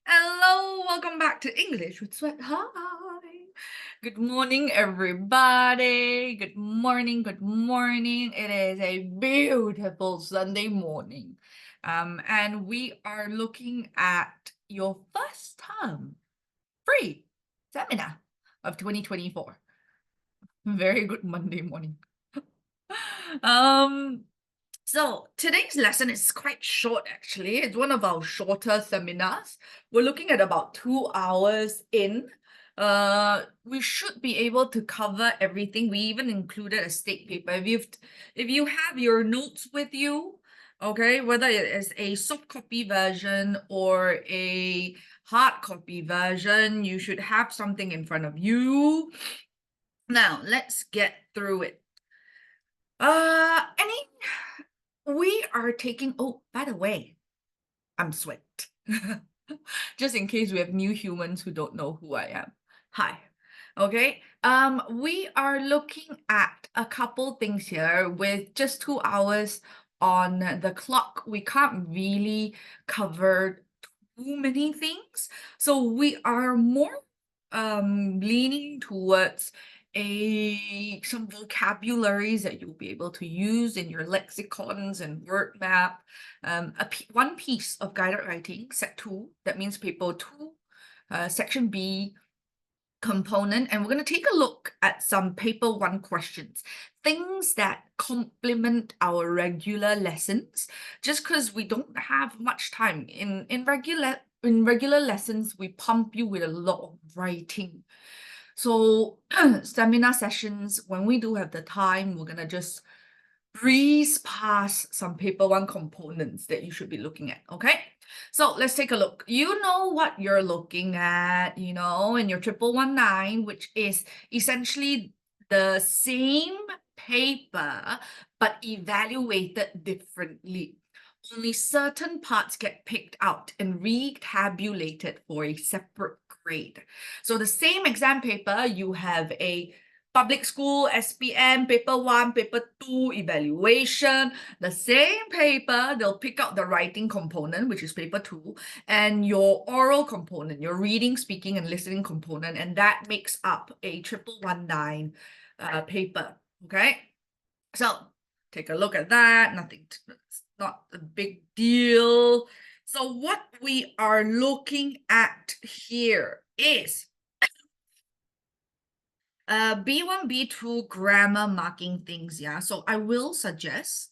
Hello, welcome back to English with Sweat. Hi. Good morning, everybody. Good morning, good morning. It is a beautiful Sunday morning. And we are looking at your first term free seminar of 2024. Very good Monday morning. um So today's lesson is quite short, actually. It's one of our shorter seminars. We're looking at about 2 hours in. We should be able to cover everything. We even included a state paper. If you have your notes with you, okay, whether it is a soft copy version or a hard copy version, you should have something in front of you. Now, let's get through it. Any We are taking, oh, by the way, I'm Sweat. Just in case we have new humans who don't know who I am. Hi. Okay. We are looking at a couple things here with just 2 hours on the clock. We can't really cover too many things. So we are more leaning towards some vocabularies that you'll be able to use in your lexicons and word map. One piece of guided writing, set 2, that means paper 2, section B component, and we're going to take a look at some paper 1 questions, things that complement our regular lessons, just because we don't have much time. In regular lessons, we pump you with a lot of writing. So seminar sessions, when we do have the time, we're gonna just breeze past some paper 1 components that you should be looking at, okay? So let's take a look. You know what you're looking at, in your 1119, which is essentially the same paper, but evaluated differently. Only certain parts get picked out and retabulated for a separate grade. So the same exam paper, you have a public school, SPM, paper 1, paper 2, evaluation. The same paper, they'll pick out the writing component, which is paper 2, and your oral component, your reading, speaking, and listening component, and that makes up a 1119 paper, okay? So take a look at that. It's not a big deal. So what we are looking at here is B1, B2 grammar marking things, yeah. So I will suggest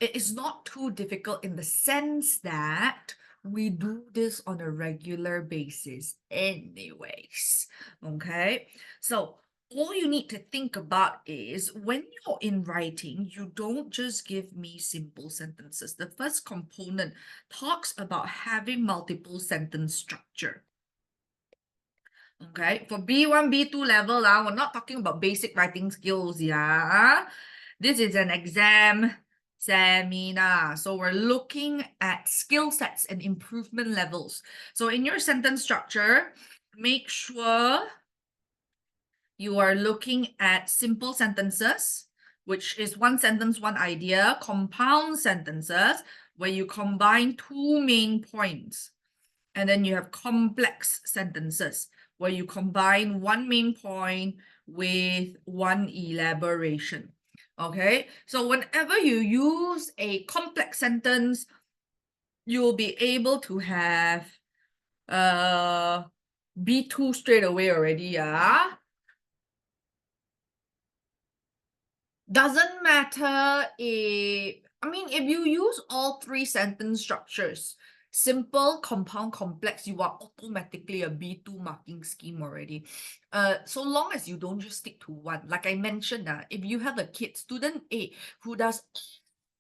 it is not too difficult in the sense that we do this on a regular basis anyways, okay? So all you need to think about is when you're in writing, you don't just give me simple sentences. The first component talks about having multiple sentence structure. Okay, for B1, B2 level, we're not talking about basic writing skills, yeah. This is an exam seminar. So we're looking at skill sets and improvement levels. So in your sentence structure, make sure you are looking at simple sentences, which is one sentence, one idea, compound sentences, where you combine 2 main points. And then you have complex sentences, where you combine 1 main point with 1 elaboration. Okay, so whenever you use a complex sentence, you'll be able to have B2 straight away already, yeah. Doesn't matter if you use all 3 sentence structures, simple, compound, complex, you are automatically a B2 marking scheme already. So long as you don't just stick to one. Like I mentioned, if you have a kid, student A, who does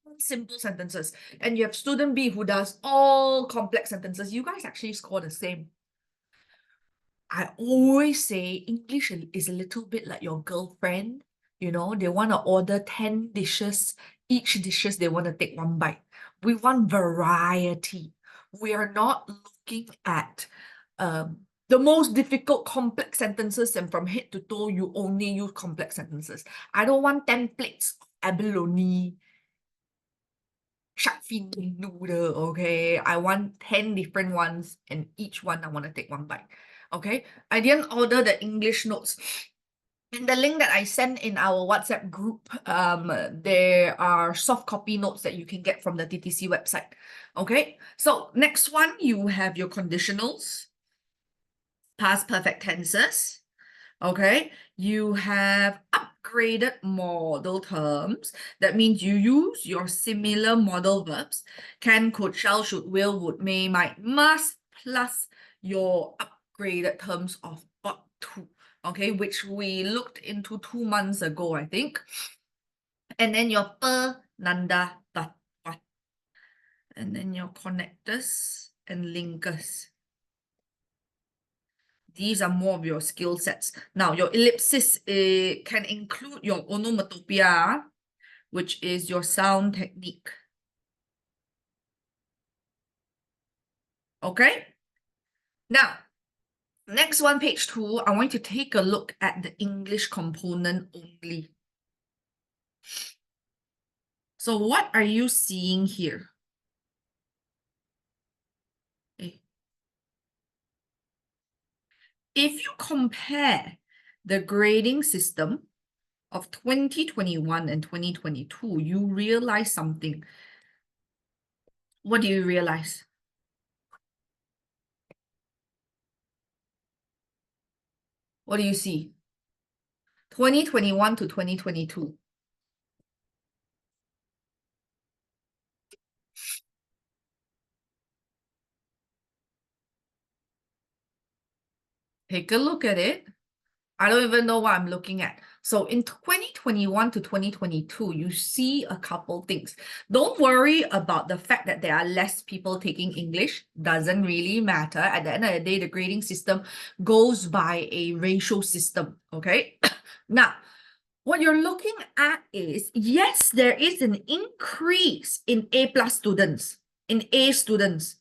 all simple sentences, and you have student B who does all complex sentences, you guys actually score the same. I always say English is a little bit like your girlfriend. They want to order 10 dishes. Each dishes they want to take 1 bite. We want variety. We are not looking at the most difficult complex sentences, and from head to toe, you only use complex sentences. I don't want 10 plates of abalone. shark fin noodle, okay? I want 10 different ones, and each one I want to take one bite, okay? I didn't order the English notes. In the link that I sent in our WhatsApp group, there are soft copy notes that you can get from the TTC website, okay? So next one, you have your conditionals, past perfect tenses, okay? You have upgraded modal terms. That means you use your similar modal verbs, can, could, shall, should, will, would, may, might, must, plus your upgraded terms of ought to, okay, which we looked into 2 months ago, I think. And then your per, nanda, tat, wat. And then your connectors and linkers. These are more of your skill sets. Now, your ellipsis can include your onomatopoeia, which is your sound technique. Okay? Now, next one, page 2, I want you to take a look at the English component only. So what are you seeing here? Okay. If you compare the grading system of 2021 and 2022, you realize something. What do you realize? What do you see? 2021 to 2022. Take a look at it. I don't even know what I'm looking at. So in 2021 to 2022, you see a couple things. Don't worry about the fact that there are less people taking English. Doesn't really matter. At the end of the day, the grading system goes by a ratio system, okay? Now, what you're looking at is, yes, there is an increase in A+ students, in A students.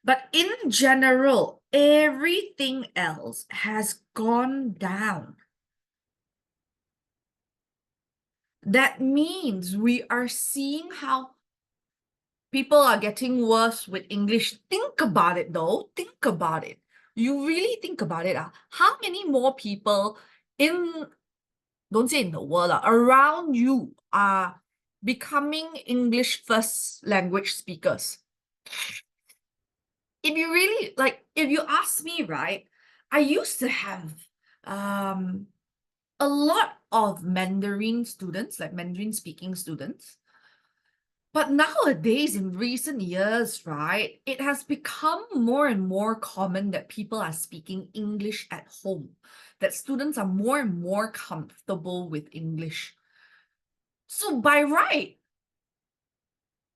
But in general, everything else has gone down. That means we are seeing how people are getting worse with English. Think about it though. Think about it. You really think about it. How many more people don't say in the world, around you are becoming English first language speakers? If you really, if you ask me, right, I used to have a lot of Mandarin students, like Mandarin speaking students. But nowadays, in recent years, right, it has become more and more common that people are speaking English at home, that students are more and more comfortable with English. So by right,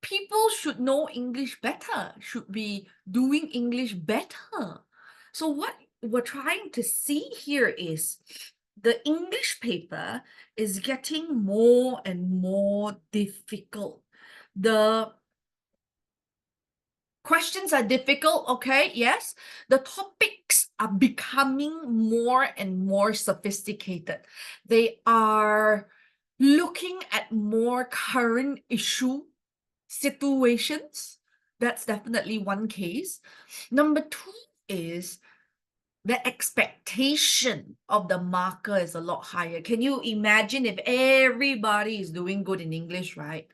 people should know English better, should be doing English better. So what we're trying to see here is the English paper is getting more and more difficult. The questions are difficult, okay? Yes. The topics are becoming more and more sophisticated. They are looking at more current issue situations. That's definitely one case. Number 2 is the expectation of the marker is a lot higher. Can you imagine if everybody is doing good in English, right?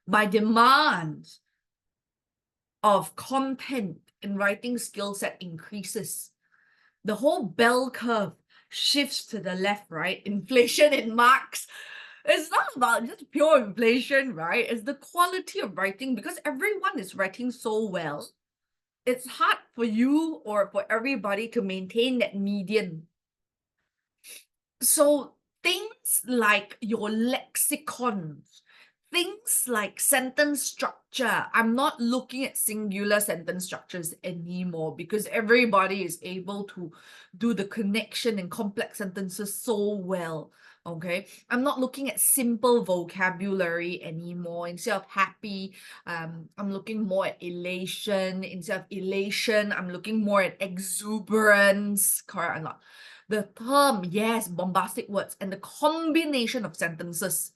By demand of content and writing skill set increases, the whole bell curve shifts to the left, right? Inflation in marks. It's not about just pure inflation, right? It's the quality of writing, because everyone is writing so well. It's hard for you or for everybody to maintain that median. So things like your lexicons, things like sentence structure. I'm not looking at singular sentence structures anymore, because everybody is able to do the connection in complex sentences so well. Okay, I'm not looking at simple vocabulary anymore. Instead of happy, I'm looking more at elation. Instead of elation, I'm looking more at exuberance. Correct or not? The term, yes, bombastic words, and the combination of sentences.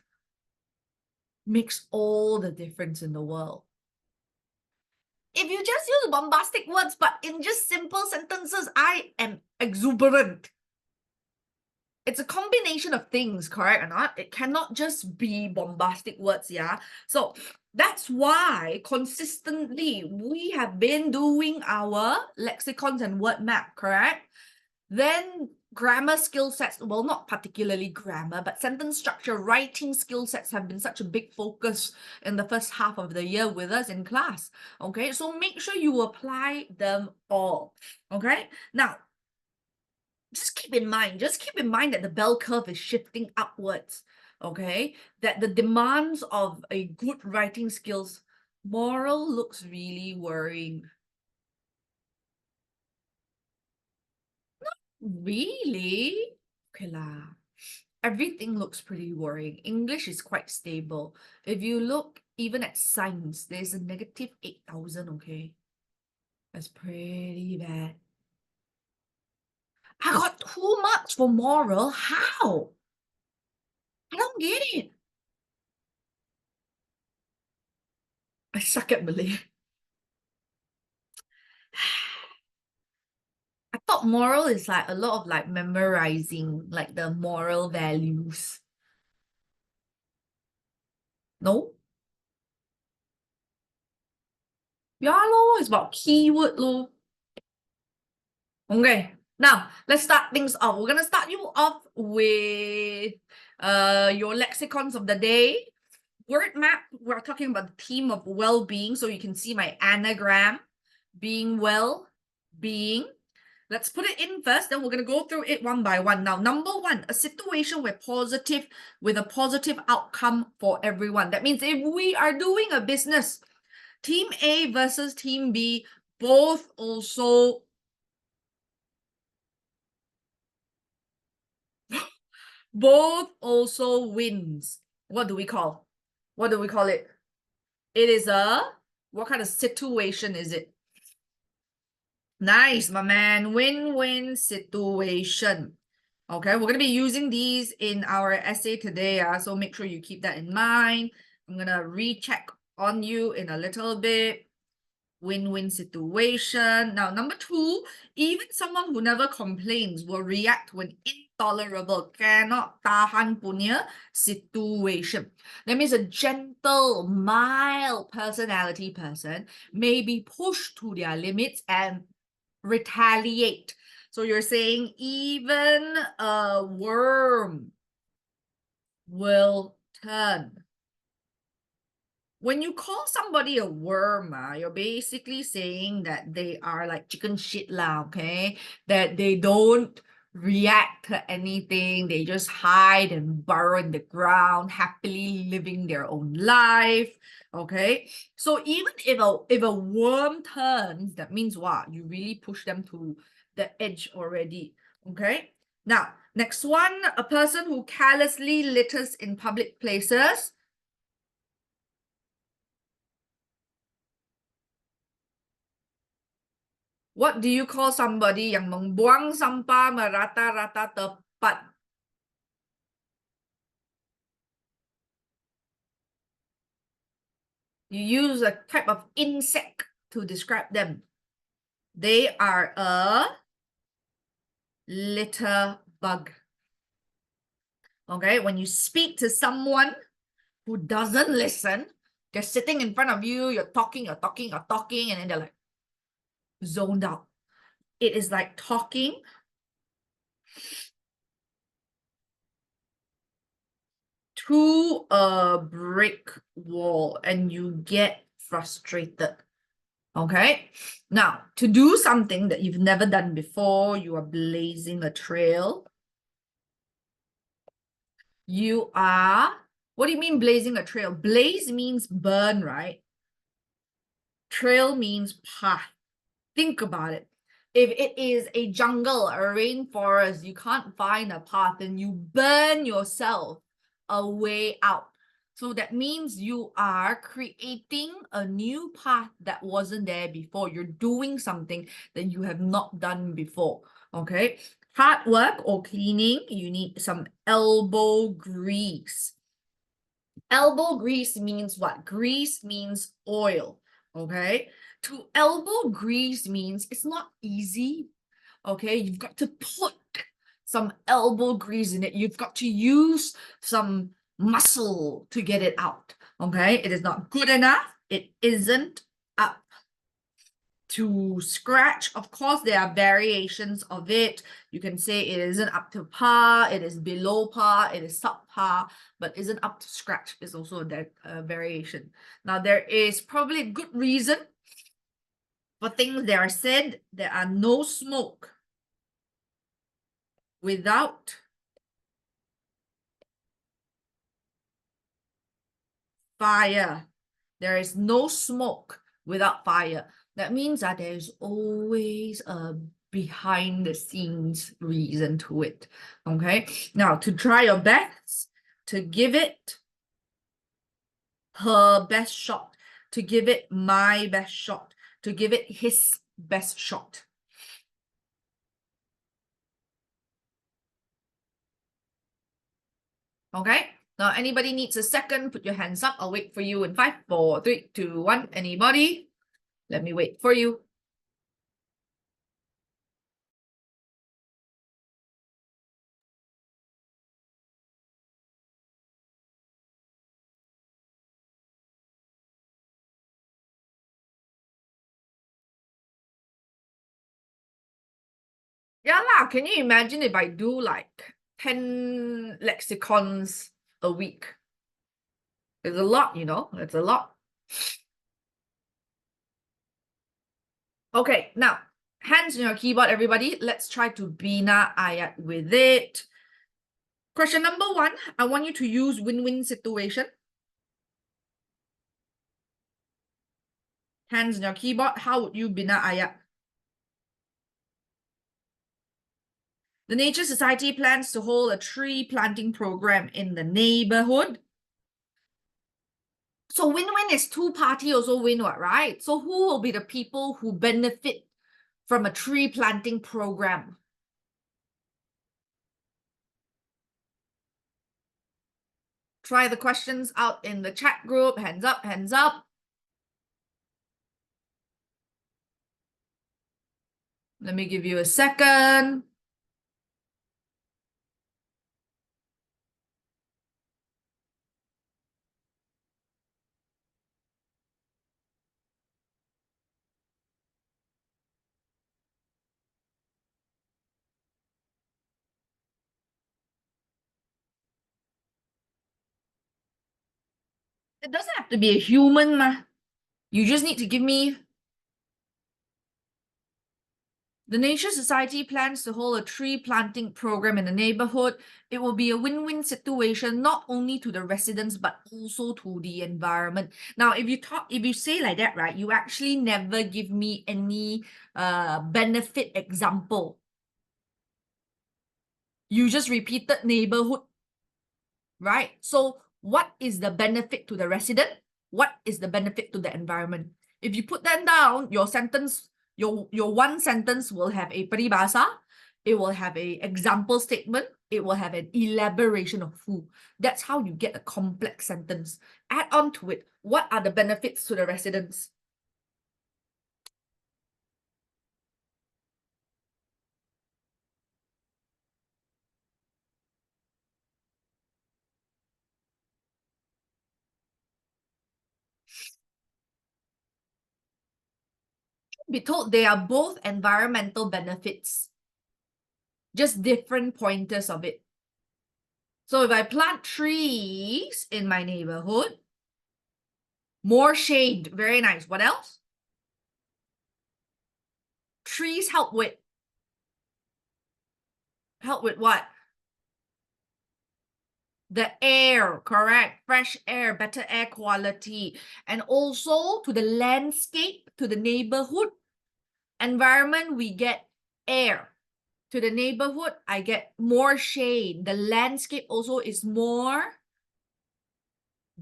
makes all the difference in the world. If you just use bombastic words, but in just simple sentences, I am exuberant. It's a combination of things, correct or not? It cannot just be bombastic words, yeah? So that's why consistently we have been doing our lexicons and word map, correct? Then grammar skill sets, well, not particularly grammar, but sentence structure, writing skill sets have been such a big focus in the first half of the year with us in class, okay? So make sure you apply them all, okay? Now, just keep in mind that the bell curve is shifting upwards, okay? That the demands of a good writing skills, moral looks really worrying. Really? Okay lah. Everything looks pretty worrying. English is quite stable. If you look even at science, there's a negative 8,000, okay? That's pretty bad. I got 2 marks for moral. How? I don't get it. I suck at Malay. I thought moral is like a lot of like memorizing, like the moral values. No? Yeah, lor, it's about keyword lor. Okay, now let's start things off. We're gonna start you off with your lexicons of the day. Word map, we're talking about the theme of well-being, so you can see my anagram, being well, being. Let's put it in first, then we're going to go through it one by one. Now, number one, a situation with a positive outcome for everyone. That means if we are doing a business, team A versus team B, both also wins. What do we call? What do we call it? It is what kind of situation is it? Nice, my man. Win-win situation. Okay, we're going to be using these in our essay today, so make sure you keep that in mind. I'm going to recheck on you in a little bit. Win-win situation. Now, number two, even someone who never complains will react when intolerable, cannot tahan punya situation. That means a gentle, mild personality person may be pushed to their limits and retaliate. So you're saying even a worm will turn. When you call somebody a worm, you're basically saying that they are like chicken shit lah, okay? That they don't react to anything. They just hide and burrow in the ground, happily living their own life, okay? So even if a worm turns, that means what? You really push them to the edge already, okay? Now, next one, a person who carelessly litters in public places. What do you call somebody yang membuang sampah merata-rata tepat? You use a type of insect to describe them. They are a litter bug. Okay, when you speak to someone who doesn't listen, they're sitting in front of you, you're talking, and then they're like zoned out. It is like talking to a brick wall and you get frustrated. Okay, now to do something that you've never done before, you are blazing a trail. You are, what do you mean blazing a trail? Blaze means burn, right? Trail means path. Think about it. If it is a jungle, a rainforest, you can't find a path and you burn yourself a way out. So that means you are creating a new path that wasn't there before. You're doing something that you have not done before, okay? Hard work or cleaning, you need some elbow grease. Elbow grease means what? Grease means oil, okay? To elbow grease means it's not easy, okay? You've got to put some elbow grease in it. You've got to use some muscle to get it out, okay? It is not good enough. It isn't up to scratch. Of course, there are variations of it. You can say it isn't up to par, it is below par, it is subpar, but isn't up to scratch is also a variation. Now, there is probably a good reason for things that are said. There are no smoke without fire. There is no smoke without fire. That means that there's always a behind the scenes reason to it. Okay. Now, to try your best to give it her best shot, to give it my best shot, to give it his best shot. Okay. Now, anybody needs a second, put your hands up. I'll wait for you in 5, 4, 3, 2, 1. Anybody? Let me wait for you. Yeah lah, can you imagine if I do like 10 lexicons a week? It's a lot, you know, it's a lot. Okay, now, hands on your keyboard, everybody. Let's try to bina ayat with it. Question number 1, I want you to use win-win situation. Hands on your keyboard, how would you bina ayat? The Nature Society plans to hold a tree planting program in the neighborhood. So win-win is two party also win, what, right? So who will be the people who benefit from a tree planting program? Try the questions out in the chat group. Hands up, hands up. Let me give you a second. It doesn't have to be a human, ma. You just need to give me. The Nature Society plans to hold a tree planting program in the neighborhood. It will be a win-win situation, not only to the residents, but also to the environment. Now, if you say like that, right, you actually never give me any benefit example. You just repeated neighborhood, right? So what is the benefit to the resident? What is the benefit to the environment? If you put that down, your sentence, your one sentence will have a peribahasa, it will have a example statement, it will have an elaboration of who. That's how you get a complex sentence. Add on to it, what are the benefits to the residents? Be told they are both environmental benefits, just different pointers of it. So if I plant trees in my neighborhood, more shade, very nice. What else? Trees help with what? The air, correct? Fresh air, better air quality. And also to the landscape, to the neighborhood environment, we get air. To the neighborhood, I get more shade. The landscape also is more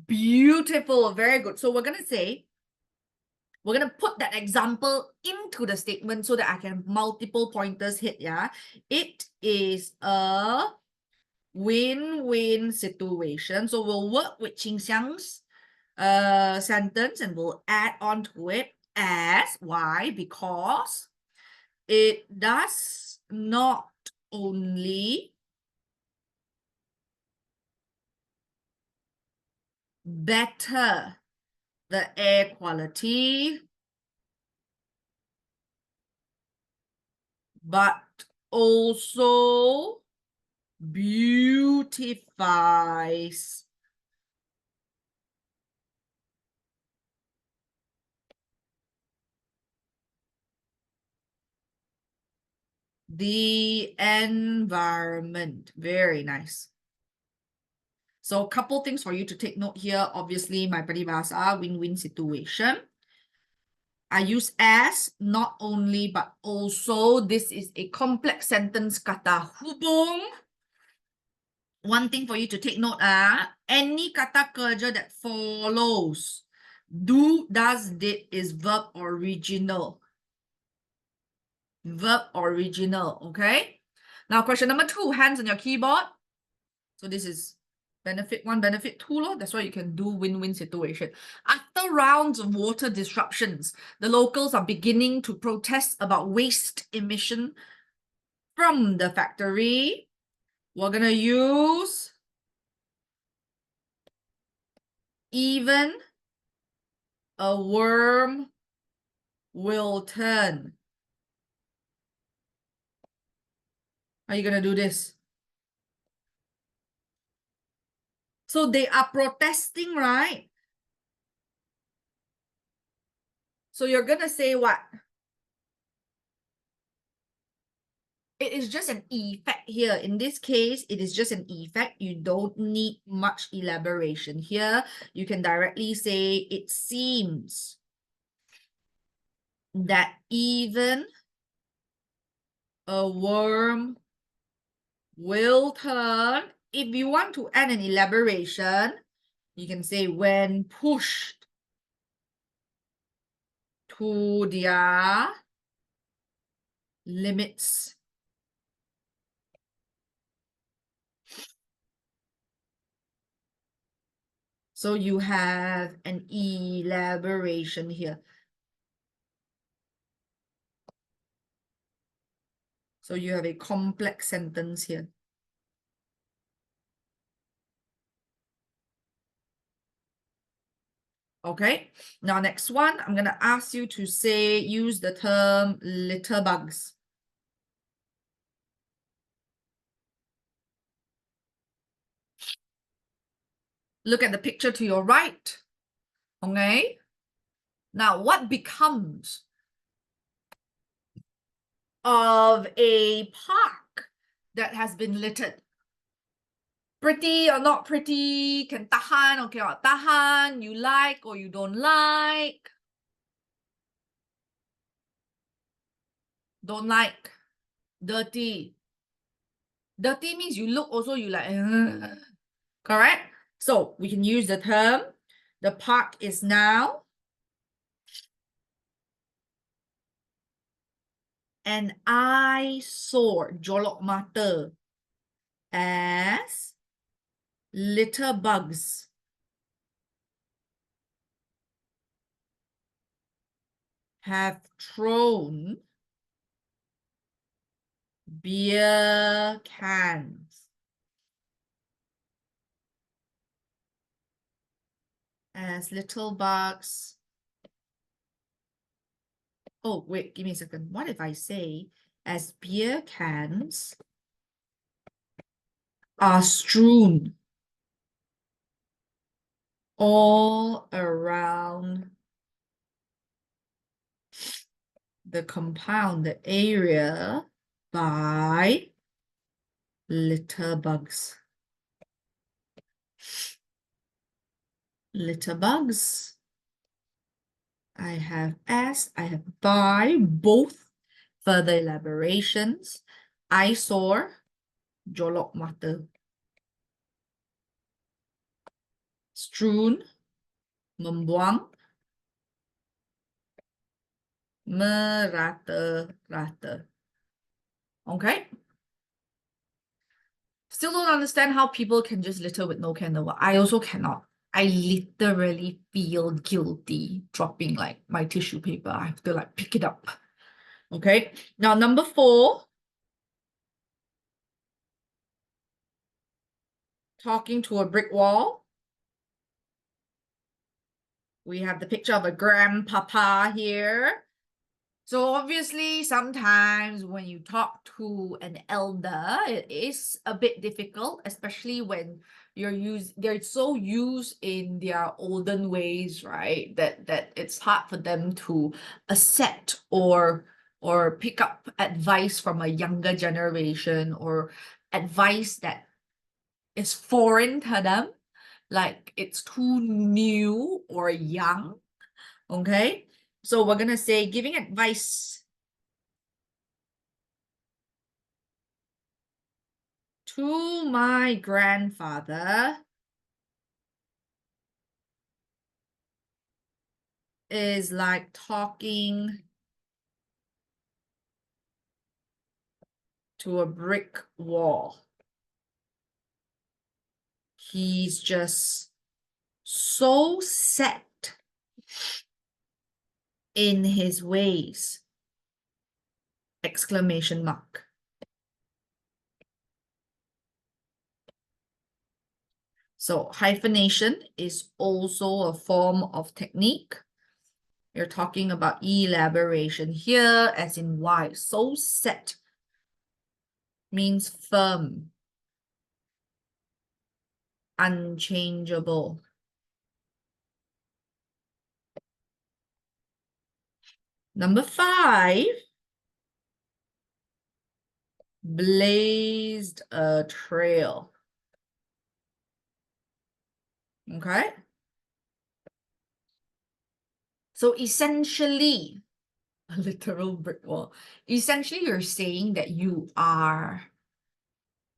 beautiful. Very good. So we're going to put that example into the statement so that I can have multiple pointers hit, yeah? It is a Win-win situation. So we'll work with Qing Xiang's sentence and we'll add on to it as why? Because it does not only better the air quality, but also beautifies the environment. Very nice. So a couple things for you to take note here. Obviously, my peribahasa, win-win situation. I use as, not only, but also. This is a complex sentence kata hubung. One thing for you to take note, any kata kerja that follows do, does, did is verb original. Verb original, okay? Now, question number 2, hands on your keyboard. So this is benefit 1, benefit 2, lor. That's why you can do win-win situation. After rounds of water disruptions, the locals are beginning to protest about waste emission from the factory. We're gonna use even a worm will turn. How are you gonna do this? So they are protesting, right? So you're gonna say what? It is just an effect here. In this case, it is just an effect. You don't need much elaboration here. You can directly say it seems that even a worm will turn. If you want to add an elaboration, you can say when pushed to their limits. So you have an elaboration here. So you have a complex sentence here. Okay, now next one, I'm gonna ask you to say, use the term litter bugs. Look at the picture to your right. Okay, now what becomes of a park that has been littered? Pretty or not pretty, can tahan or cannot tahan, you like or you don't like. Don't like. Dirty. Dirty means you look also, you like, correct? So we can use the term, the park is now an eyesore, jolok mata, as litter bugs have thrown beer cans. As little bugs. Oh, wait, give me a second. What if I say as beer cans are strewn all around the compound, the area, by litter bugs. Litter bugs. I have as, I have by, both further elaborations. Eyesore, jolok mata. Strewn, membuang. Merata-rata. Okay? Still don't understand how people can just litter with no candle. I also cannot. I literally feel guilty dropping like my tissue paper. I have to like pick it up. Okay. Now, number 4, talking to a brick wall. We have the picture of a grandpapa here. So obviously, sometimes when you talk to an elder, it is a bit difficult, especially when they're so used in their olden ways, right? That it's hard for them to accept or pick up advice from a younger generation, or advice that is foreign to them, like it's too new or young. Okay. So we're gonna say giving advice to my grandfather is like talking to a brick wall. He's just so set in his ways. Exclamation mark. So hyphenation is also a form of technique. You're talking about elaboration here, as in why. So set means firm, unchangeable. Number 5, blazed a trail. Okay. So essentially, a literal brick wall. Essentially, you're saying that you are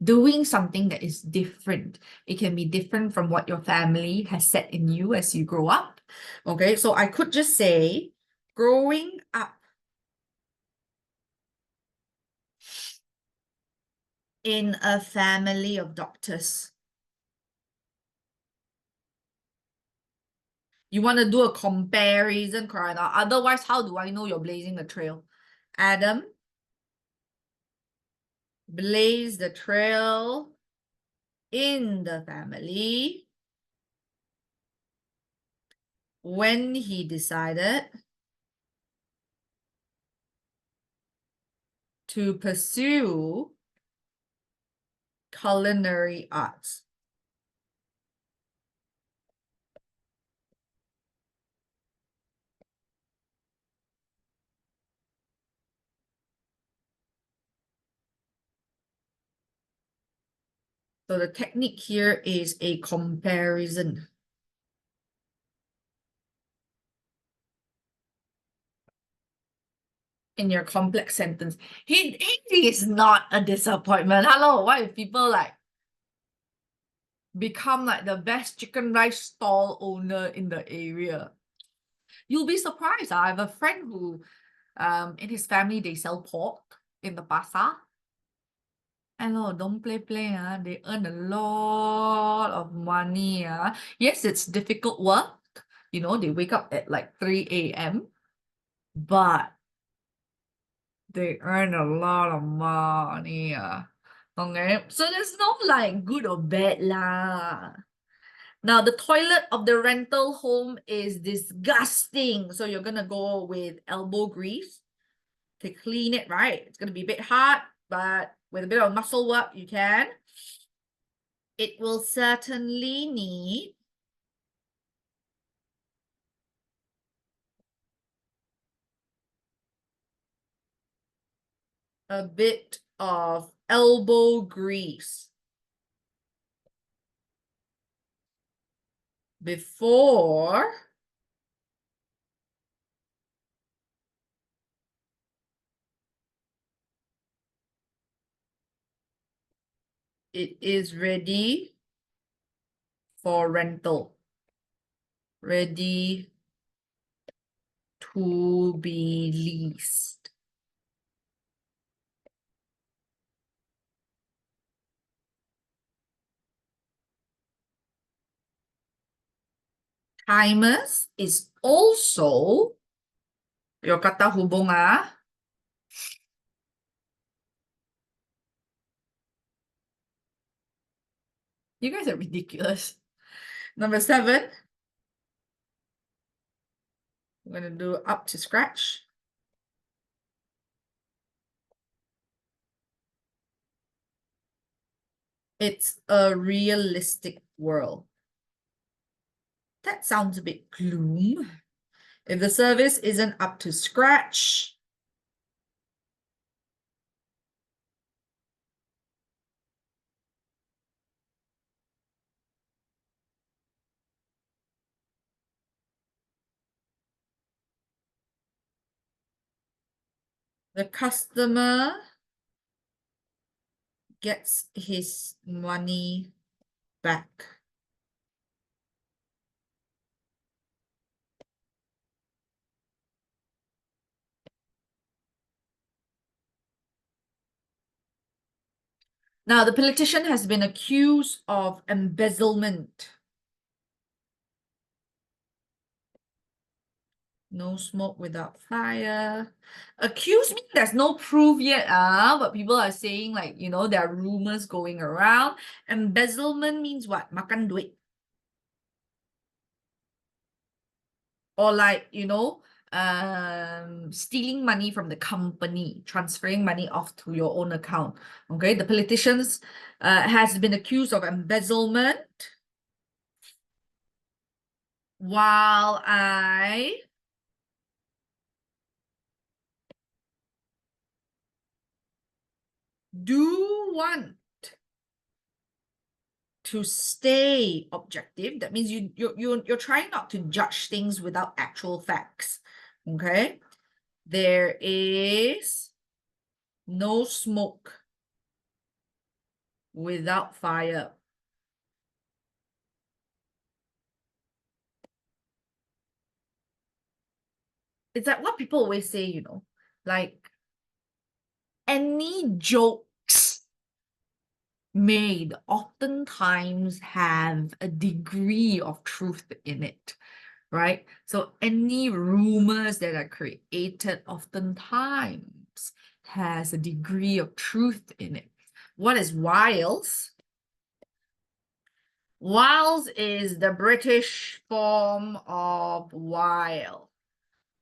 doing something that is different. It can be different from what your family has set in you as you grow up. Okay, so I could just say, growing up in a family of doctors. You want to do a comparison, correct? Otherwise, how do I know you're blazing the trail? Adam blazed the trail in the family when he decided to pursue culinary arts. So the technique here is a comparison. In your complex sentence. He is not a disappointment. Hello, why if people like become like the best chicken rice stall owner in the area? You'll be surprised. I have a friend who in his family they sell pork in the pasar. Hello, don't play. They earn a lot of money. Yes, it's difficult work. You know, they wake up at like 3 a.m. But they earn a lot of money. Okay, so there's no like good or bad lah. Now, the toilet of the rental home is disgusting. So you're gonna go with elbow grease to clean it, right? It's gonna be a bit hard, but with a bit of muscle work, you can. It will certainly need a bit of elbow grease before it is ready for rental. Ready to be leased. Thymus is also your kata hubung ah. You guys are ridiculous. Number 7. I'm going to do up to scratch. It's a realistic world. That sounds a bit gloom. If the service isn't up to scratch, the customer gets his money back. Now, the politician has been accused of embezzlement. No smoke without fire. Accused means there's no proof yet, but people are saying, like, there are rumors going around. Embezzlement means what? Makan duit. Or like, stealing money from the company, transferring money off to your own account. Okay, the politicians has been accused of embezzlement while I do want to stay objective. That means you're trying not to judge things without actual facts. Okay, there is no smoke without fire. It's like what people always say, like any jokes made oftentimes have a degree of truth in it, right? So any rumors that are created oftentimes has a degree of truth in it. What is wiles? Wiles is the British form of wile.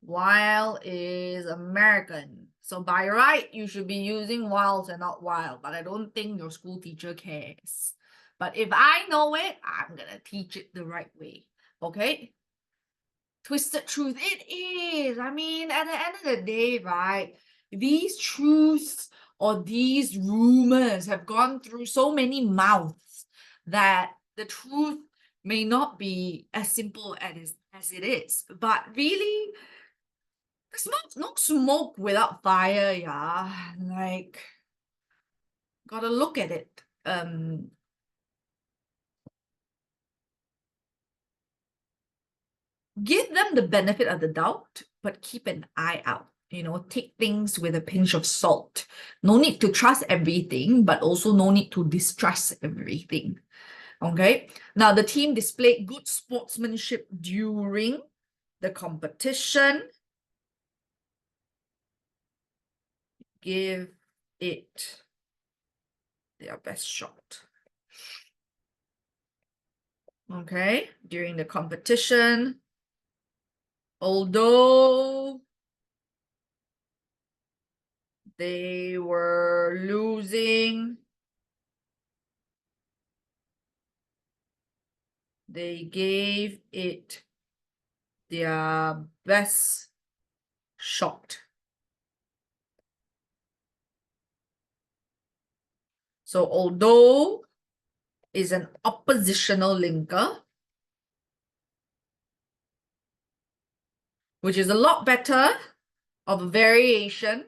Wile is American. So by right, you should be using wiles and not wild, but I don't think your school teacher cares. But if I know it, I'm gonna teach it the right way, okay? Twisted truth, it is. I mean, at the end of the day, right, these truths or these rumors have gone through so many mouths that the truth may not be as simple as it is. But really, there's no smoke without fire, yeah. Like, gotta look at it. Give them the benefit of the doubt, but keep an eye out. Take things with a pinch of salt. No need to trust everything, but also no need to distrust everything. Okay. Now, the team displayed good sportsmanship during the competition. Give it their best shot. Okay. During the competition, although they were losing, they gave it their best shot. So although is an oppositional linker, which is a lot better of a variation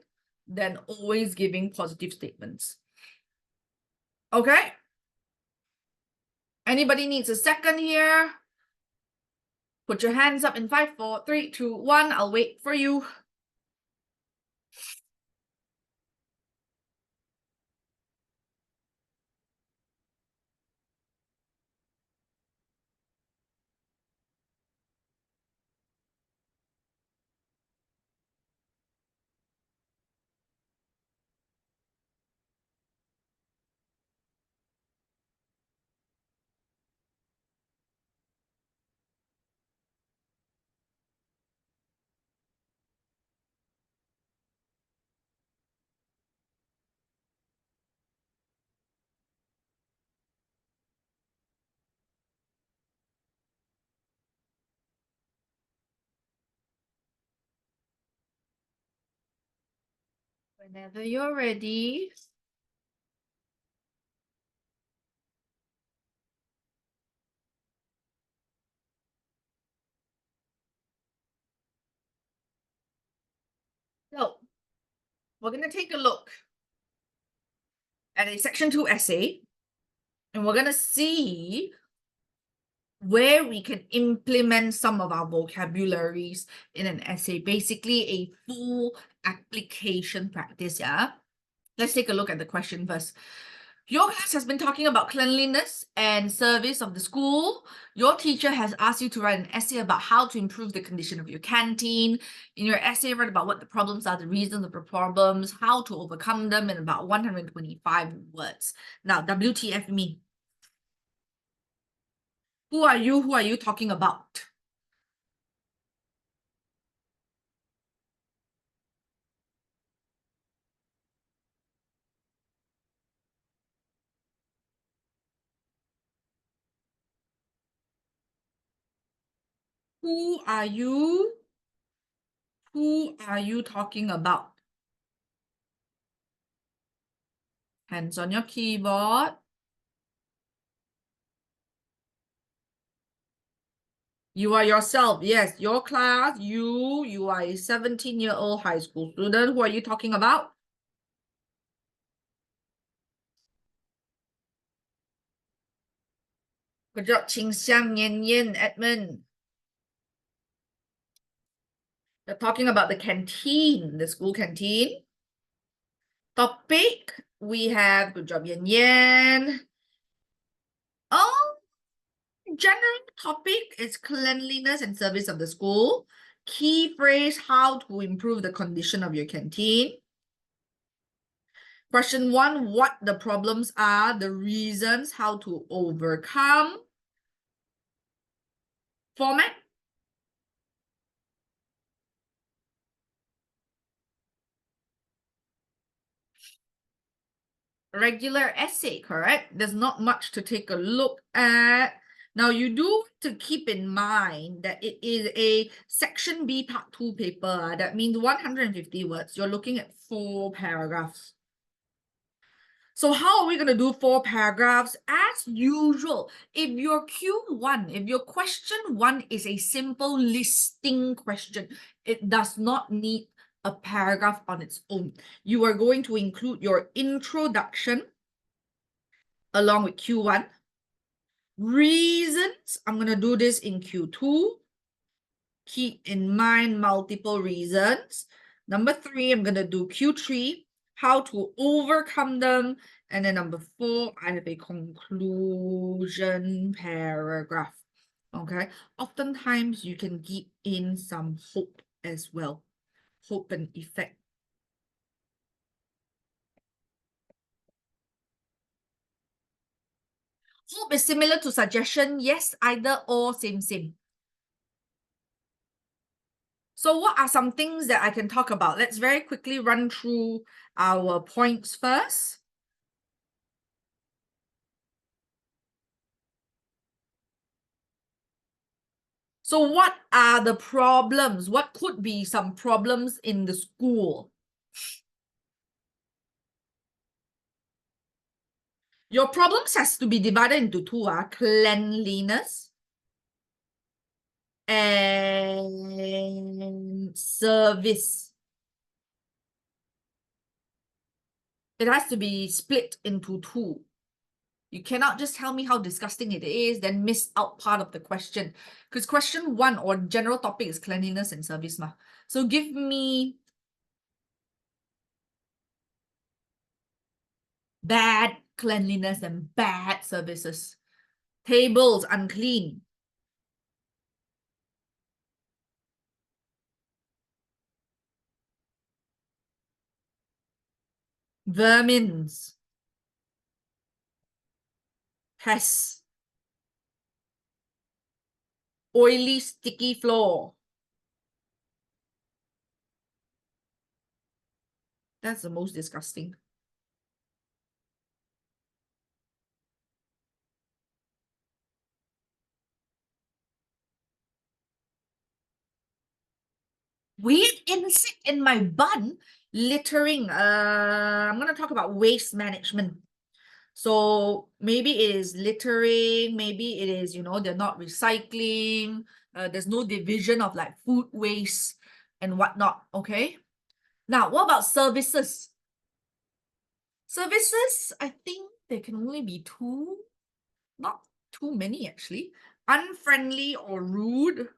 than always giving positive statements. Okay? Anybody needs a second here? Put your hands up in 5, 4, 3, 2, 1. I'll wait for you. Whenever you're ready. So, we're going to take a look at a section 2 essay, and we're going to see where we can implement some of our vocabularies in an essay, basically a full application practice. Yeah. Let's take a look at the question first. Your class has been talking about cleanliness and service of the school. Your teacher has asked you to write an essay about how to improve the condition of your canteen. In your essay, write about what the problems are, the reasons of the problems, how to overcome them in about 125 words. Now, WTF me. Who are you? Who are you talking about? Who are you? Who are you talking about? Hands on your keyboard. You are yourself. Yes, your class, you are a 17-year-old high school student. Who are you talking about? Good job, Qing Xiang, Yan Yan, Edmund. They're talking about the canteen, the school canteen. Topic, we have, good job, Yan Yan. Oh, general topic is cleanliness and service of the school. Key phrase, how to improve the condition of your canteen. Question 1, what the problems are, the reasons, how to overcome. Format. Regular essay, correct? There's not much to take a look at. Now, you do to keep in mind that it is a section B part 2 paper. That means 150 words. You're looking at 4 paragraphs. So how are we going to do 4 paragraphs? As usual, if your Q1, if your question 1 is a simple listing question, it does not need a paragraph on its own. You are going to include your introduction along with Q1. Reasons, I'm going to do this in Q2. Keep in mind multiple reasons. Number 3, I'm going to do Q3, how to overcome them. And then number 4, I have a conclusion paragraph. Okay. Oftentimes, you can keep in some hope as well. Hope and effect. Hope is similar to suggestion. Yes, either or, same. So what are some things that I can talk about? Let's very quickly run through our points first. So what are the problems? What could be some problems in the school? Your problems has to be divided into 2, cleanliness and service. It has to be split into 2. You cannot just tell me how disgusting it is, then miss out part of the question. Because question 1 or general topic is cleanliness and service. So give me bad cleanliness and bad services. Tables unclean. Vermins. Pests. Oily, sticky floor. That's the most disgusting. Weird insect in my bun? Littering. I'm gonna talk about waste management. So maybe it is littering, maybe it is, they're not recycling, there's no division of like food waste and whatnot, okay? Now, what about services? Services, I think there can only be two, not too many actually. Unfriendly or rude.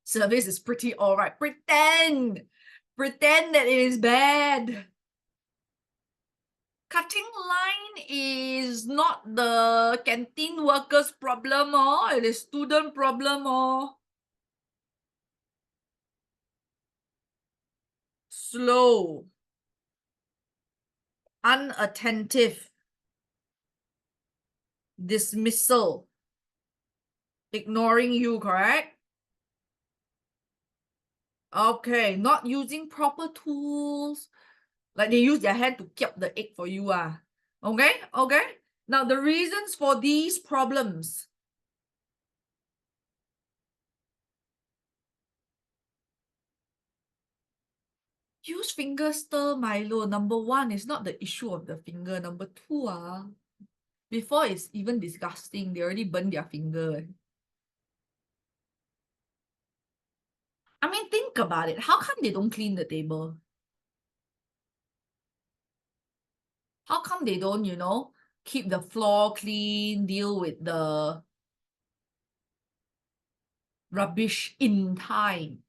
Service is pretty all right. Pretend that it is bad. Cutting line is not the canteen workers problem, or it is student problem, or slow, unattentive, dismissal, ignoring you, correct? Okay, not using proper tools, like they use their hand to keep the egg for you. Okay. Now the reasons for these problems. Use finger stir Milo. Number one is not the issue of the finger. Number two, before it's even disgusting, they already burn their finger. I mean, think about it. How come they don't clean the table? How come they don't, keep the floor clean, deal with the rubbish in time?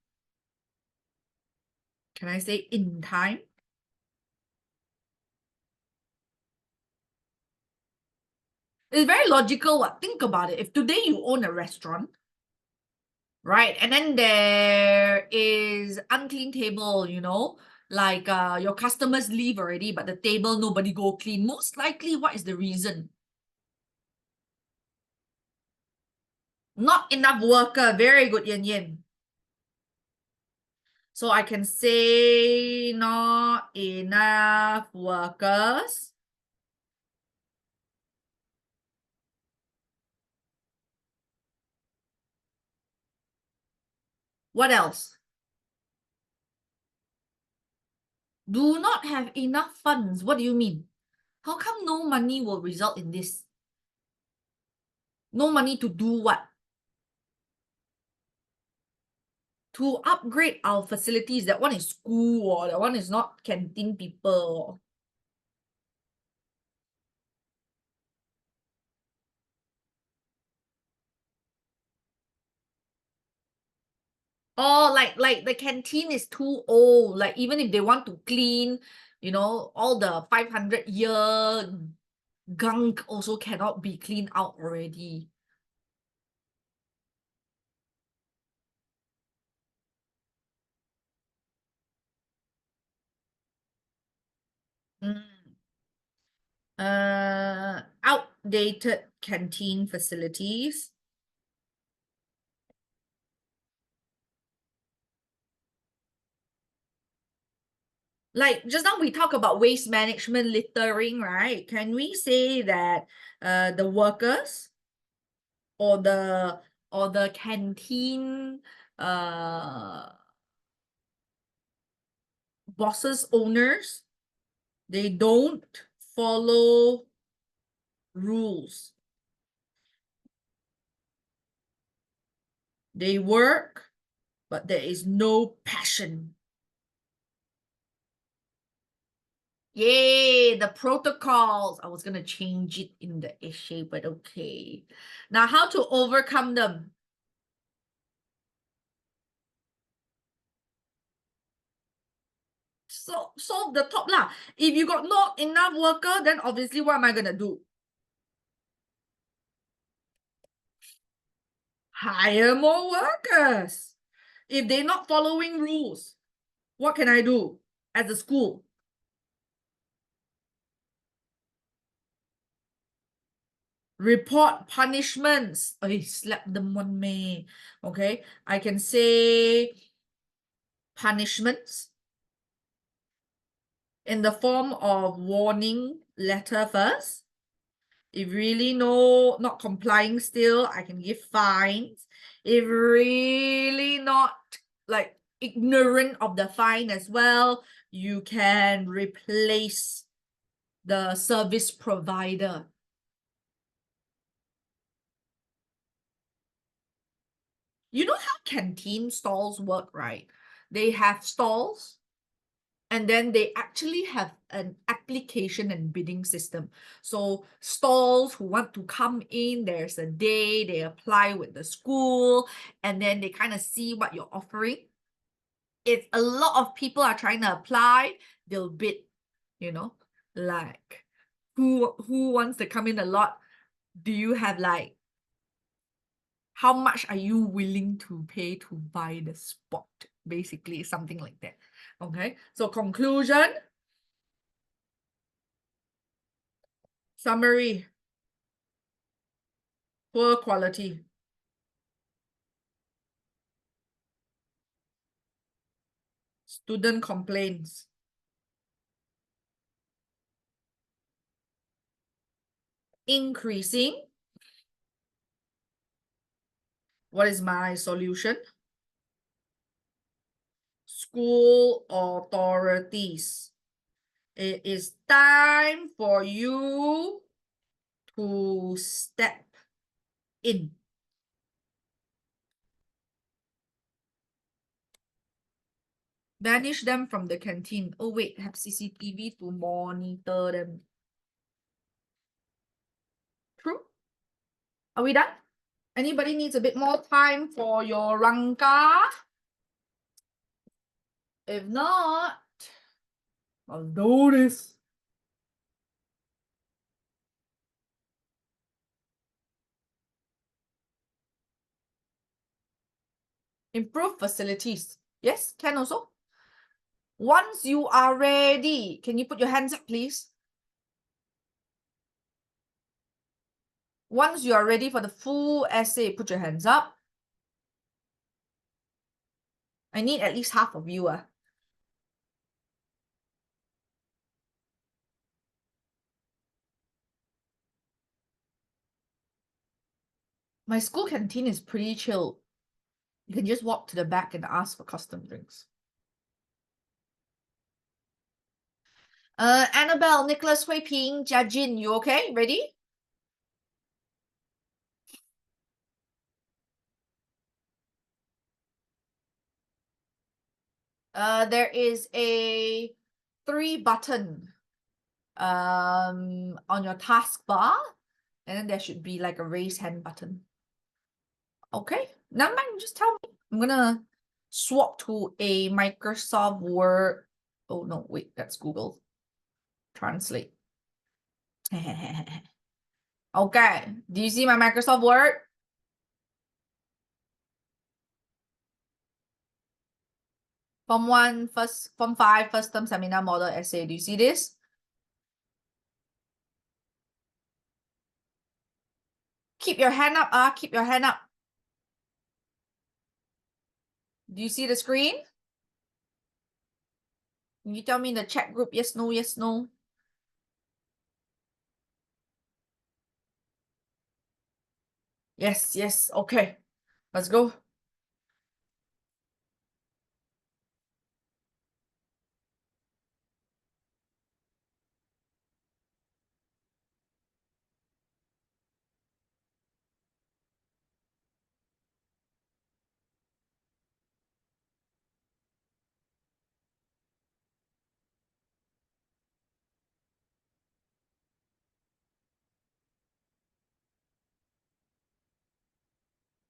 Can I say in time? It's very logical. Think about it. If today you own a restaurant, right, and then there is unclean table, like your customers leave already, but the table nobody go clean. Most likely, what is the reason? Not enough worker. Very good, Yan Yan. So I can say not enough workers. What else? Do not have enough funds. What do you mean? How come no money will result in this? No money to do what? To upgrade our facilities. That one is school, or that one is not canteen people. Or like the canteen is too old. Like even if they want to clean, all the 500-year gunk also cannot be cleaned out already. Outdated canteen facilities. Like just now we talk about waste management, littering, right? Can we say that the workers or the canteen bosses, owners, they don't follow rules? They work, but there is no passion. Yay, the protocols. I was gonna change it in the essay, but okay. Now, how to overcome them? So solve the top lah. If you got not enough worker, then obviously what am I gonna do? Hire more workers. If they're not following rules, what can I do as a school? Report punishments. I slap them one may. Okay, I can say punishments in the form of warning letter first. If really no, not complying still, I can give fines. If really not like ignorant of the fine as well, you can replace the service provider. You know how canteen stalls work, right? They have stalls and then they actually have an application and bidding system. So stalls who want to come in, there's a day, they apply with the school, and then they kind of see what you're offering. If a lot of people are trying to apply, they'll bid, you know, like who wants to come in a lot? Do you have like how much are you willing to pay to buy the spot? Basically, something like that. Okay, so conclusion, summary, poor quality. Student complaints. Increasing. What is my solution? School authorities. It is time for you to step in. Banish them from the canteen. Oh wait, have CCTV to monitor them. True? Are we done? Anybody needs a bit more time for your rangka? If not, I'll do this. Improve facilities. Yes, can also. Once you are ready, can you put your hands up, please? Once you are ready for the full essay, put your hands up. I need at least half of you. My school canteen is pretty chill. You can just walk to the back and ask for custom drinks. Annabelle, Nicholas, Hui Ping, Jia Jin, you okay? Ready? There is a 3 button on your taskbar, and then there should be like a raise hand button. Okay, never mind, just tell me. I'm gonna swap to a Microsoft Word. Oh no, wait, that's Google Translate. Okay, do you see my Microsoft Word? Form 1, Form 5, first term seminar model essay. Do you see this? Keep your hand up, keep your hand up. Do you see the screen? Can you tell me in the chat group, yes, no, yes, no? Yes, yes, okay. Let's go.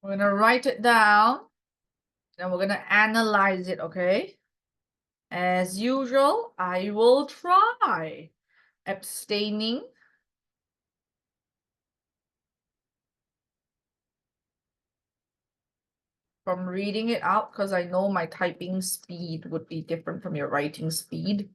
We're gonna write it down. Then we're gonna analyze it, okay? As usual, I will try. Abstaining. From reading it out because I know my typing speed would be different from your writing speed.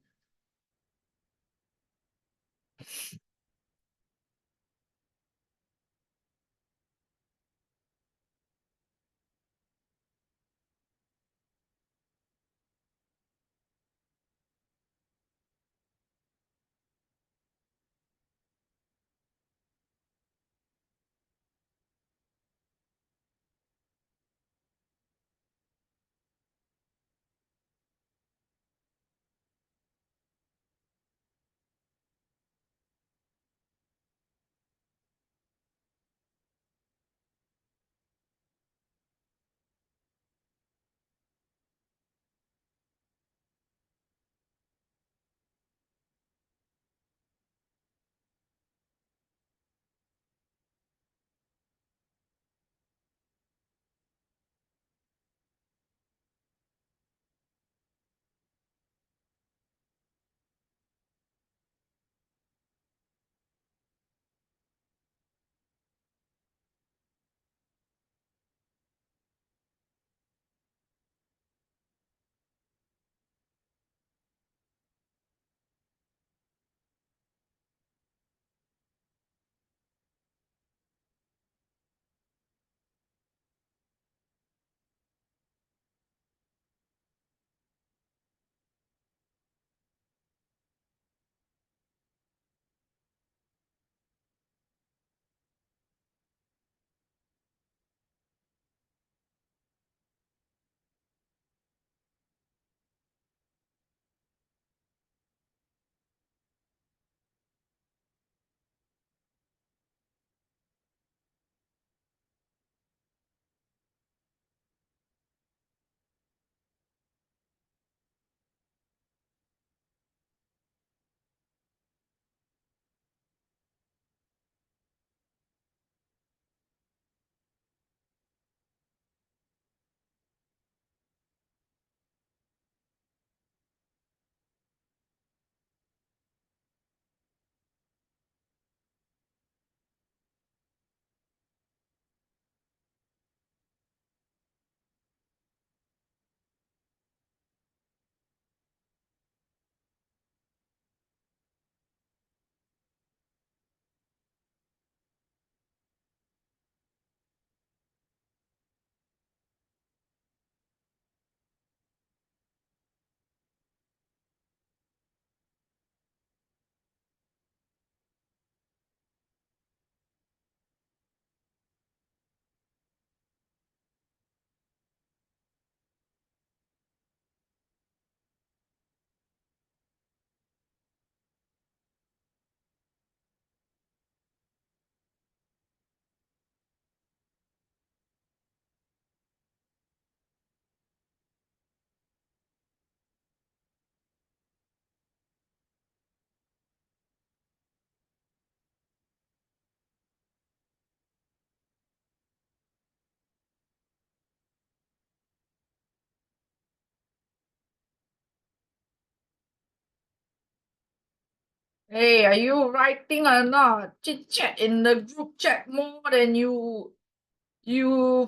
Hey, are you writing or not? Chit chat in the group chat more than you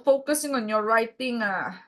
focusing on your writing ah.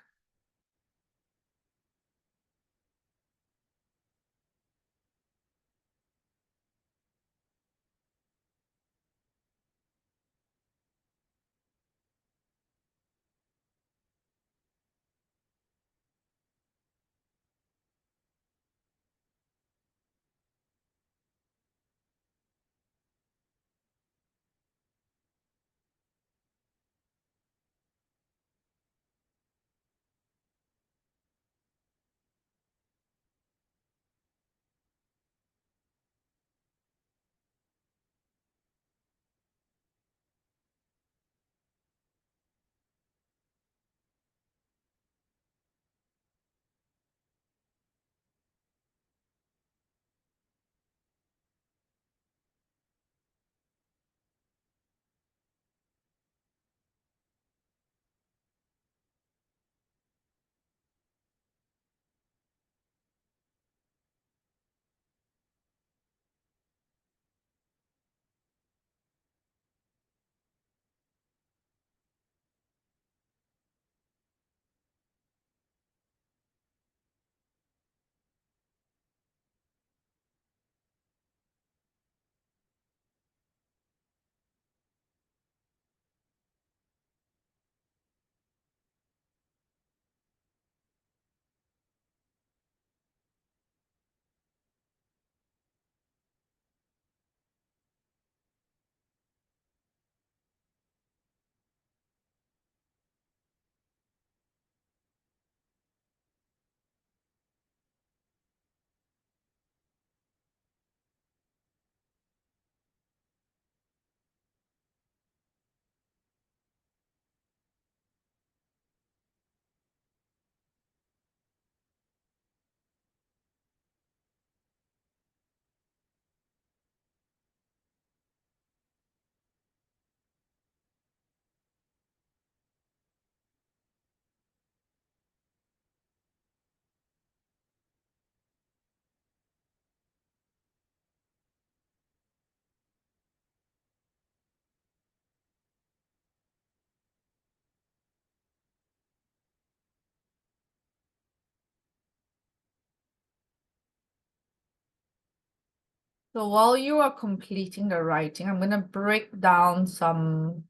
So while you are completing the writing, I'm gonna break down some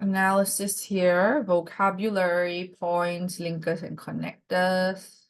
analysis here, vocabulary, points, linkers, and connectors.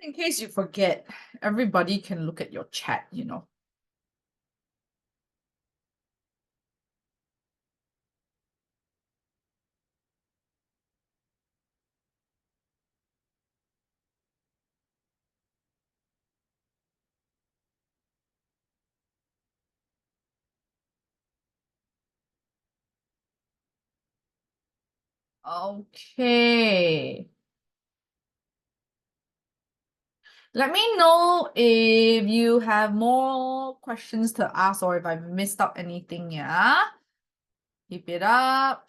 In case you forget, everybody can look at your chat. Okay. Let me know if you have more questions to ask or if I've missed out anything, yeah? Keep it up.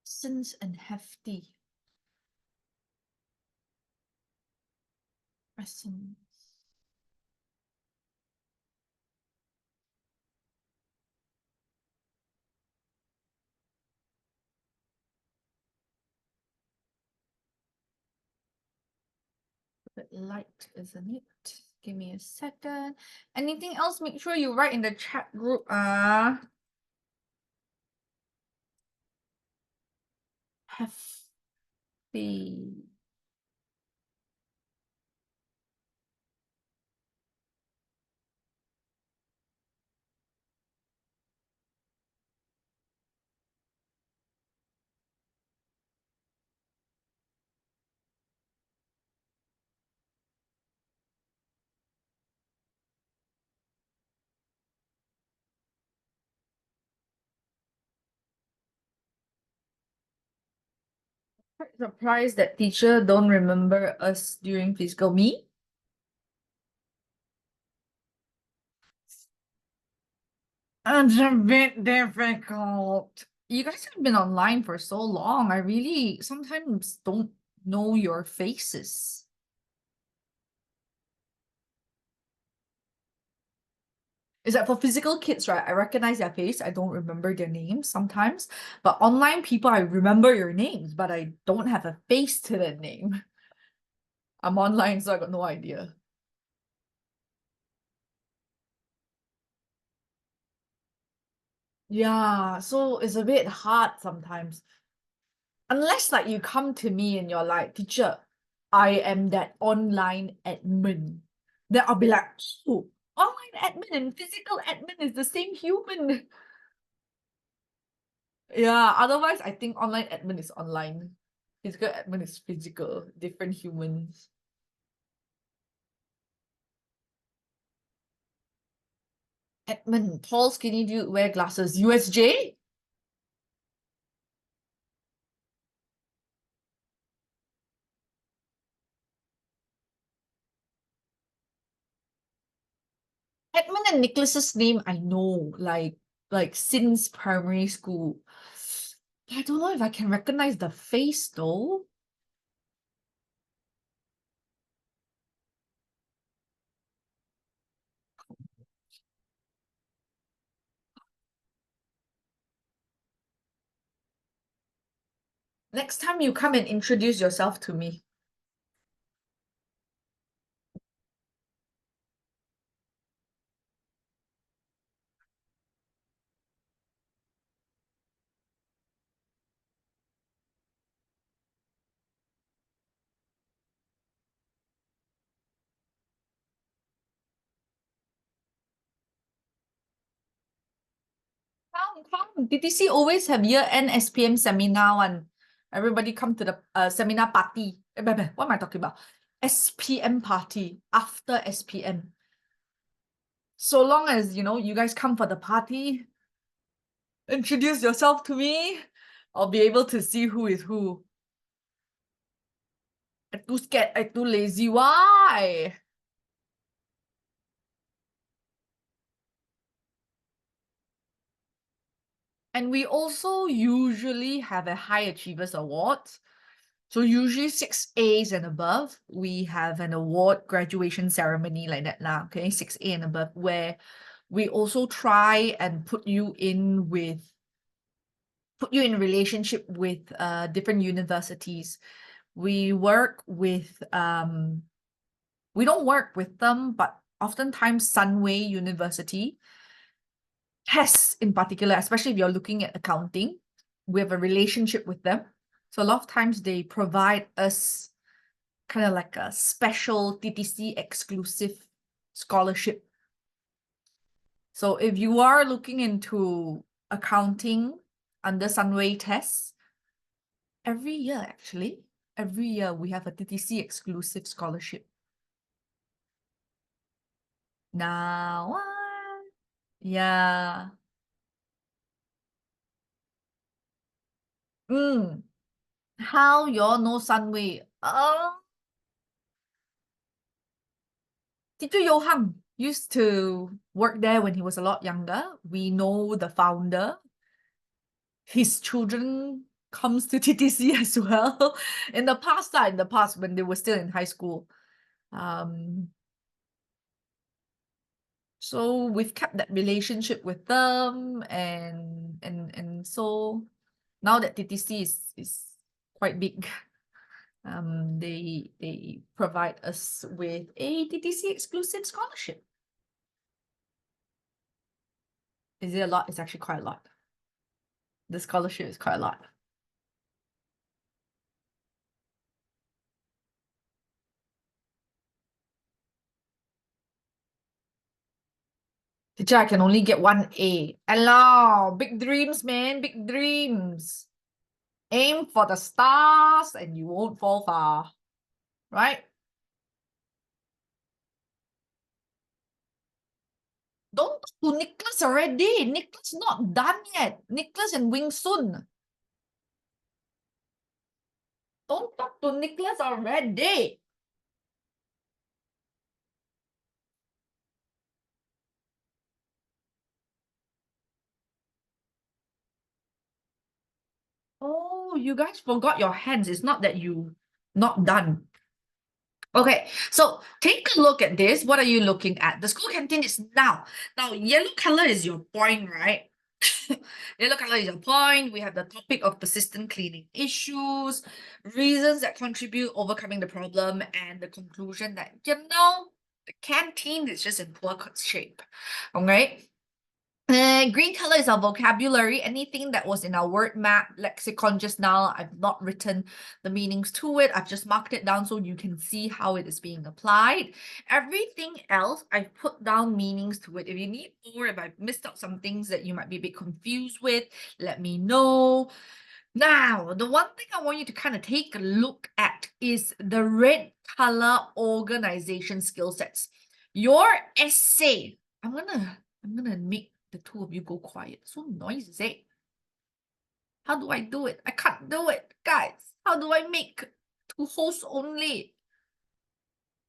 Essence and hefty. Essence. A bit light, isn't it? Give me a second. Anything else? Make sure you write in the chat group. Hefty. Quite surprised that teacher don't remember us during physical. Me? It's a bit difficult. You guys have been online for so long. I really sometimes don't know your faces. Is that for physical kids, right? I recognize their face. I don't remember their names sometimes. But online people, I remember your names, but I don't have a face to the name. I'm online, so I got no idea. Yeah, so it's a bit hard sometimes. Unless like you come to me and you're like, teacher, I am that online admin. Then I'll be like, oh, online admin and physical admin is the same human. Yeah, otherwise I think online admin is online. Physical admin is physical, different humans. Admin, tall, skinny dude, wear glasses. USJ? Edmund and Nicholas's name I know, like since primary school. I don't know if I can recognize the face though. Next time you come and introduce yourself to me. come. TTC always have year-end SPM seminar one. Everybody come to the seminar party. What am I talking about? SPM party after SPM. So long as, you guys come for the party, introduce yourself to me, I'll be able to see who is who. I'm too scared, I'm too lazy. Why? And we also usually have a High Achievers Award. So usually 6As and above, we have an award graduation ceremony like that now, okay? 6A and above, where we also try and put you in relationship with different universities. We work with we don't work with them, but oftentimes Sunway University, TES in particular, especially if you're looking at accounting, we have a relationship with them. So a lot of times they provide us kind of like a special TTC exclusive scholarship. So if you are looking into accounting under Sunway tests, every year we have a TTC exclusive scholarship. Now, yeah. How y'all know Sunway? Teacher Johan used to work there when he was a lot younger. We know the founder. His children comes to TTC as well. In the past when they were still in high school. So we've kept that relationship with them, and so now that TTC is quite big, they provide us with a TTC exclusive scholarship. Is it a lot? It's actually quite a lot. The scholarship is quite a lot. Teacher, I can only get 1A. Hello, big dreams, man, big dreams. Aim for the stars and you won't fall far, right? Don't talk to Nicholas already. Nicholas not done yet. Nicholas and Wing Sun. Don't talk to Nicholas already. Oh, you guys forgot your hands. It's not that you not done. Okay, so take a look at this. What are you looking at? The school canteen is now. Now, yellow color is your point, right? Yellow color is your point. We have the topic of persistent cleaning issues, reasons that contribute overcoming the problem, and the conclusion that, the canteen is just in poor shape. Okay. Green color is our vocabulary. Anything that was in our word map lexicon just now, I've not written the meanings to it. I've just marked it down so you can see how it is being applied. Everything else, I've put down meanings to it. If you need more, if I've missed out some things that you might be a bit confused with, let me know. Now, the one thing I want you to kind of take a look at is the red color organization skill sets. Your essay, I'm gonna make the two of you go quiet. So noisy. How do I do it? I can't do it, guys. How do I make two hosts only?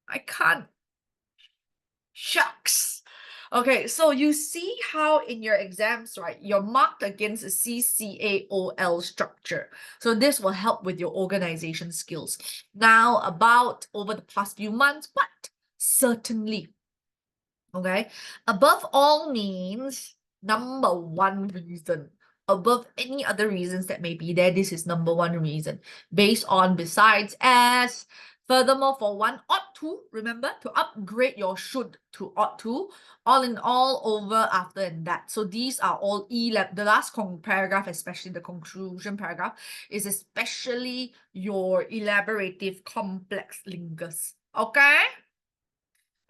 I can't. Shucks. Okay, so you see how in your exams, right, you're marked against a CCAOL structure. So this will help with your organization skills. Now, about over the past few months, but certainly, okay, above all means number one reason. Above any other reasons that may be there, this is number one reason. Based on besides as. Furthermore, for one ought to, remember to upgrade your should to ought to, all in all over after and that. So these are all the last paragraph, especially the conclusion paragraph, is especially your elaborative complex lingus. Okay?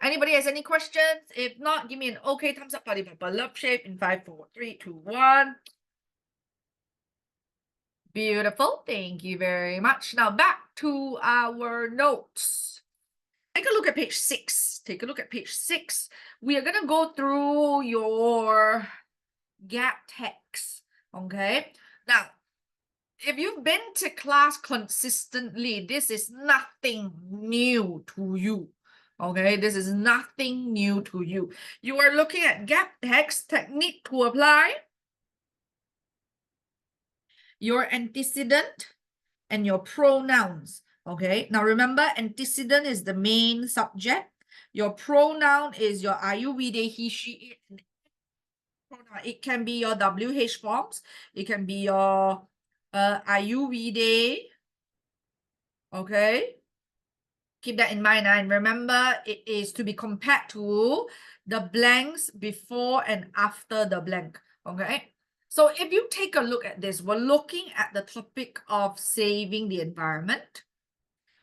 Anybody has any questions? If not, give me an okay thumbs up, party papa love shape in 5, 4, 3, 2, 1. Beautiful. Thank you very much. Now back to our notes. Take a look at page 6. Take a look at page 6. We are going to go through your gap text. Okay. Now, if you've been to class consistently, this is nothing new to you. Okay, this is nothing new to you. You are looking at gap text technique to apply your antecedent and your pronouns. Okay, now remember, antecedent is the main subject. Your pronoun is your are you, we, they, he, she, it. It can be your WH forms. It can be your are you, we, they. Okay, keep that in mind. And remember, it is to be compared to the blanks before and after the blank. Okay, so if you take a look at this, we're looking at the topic of saving the environment.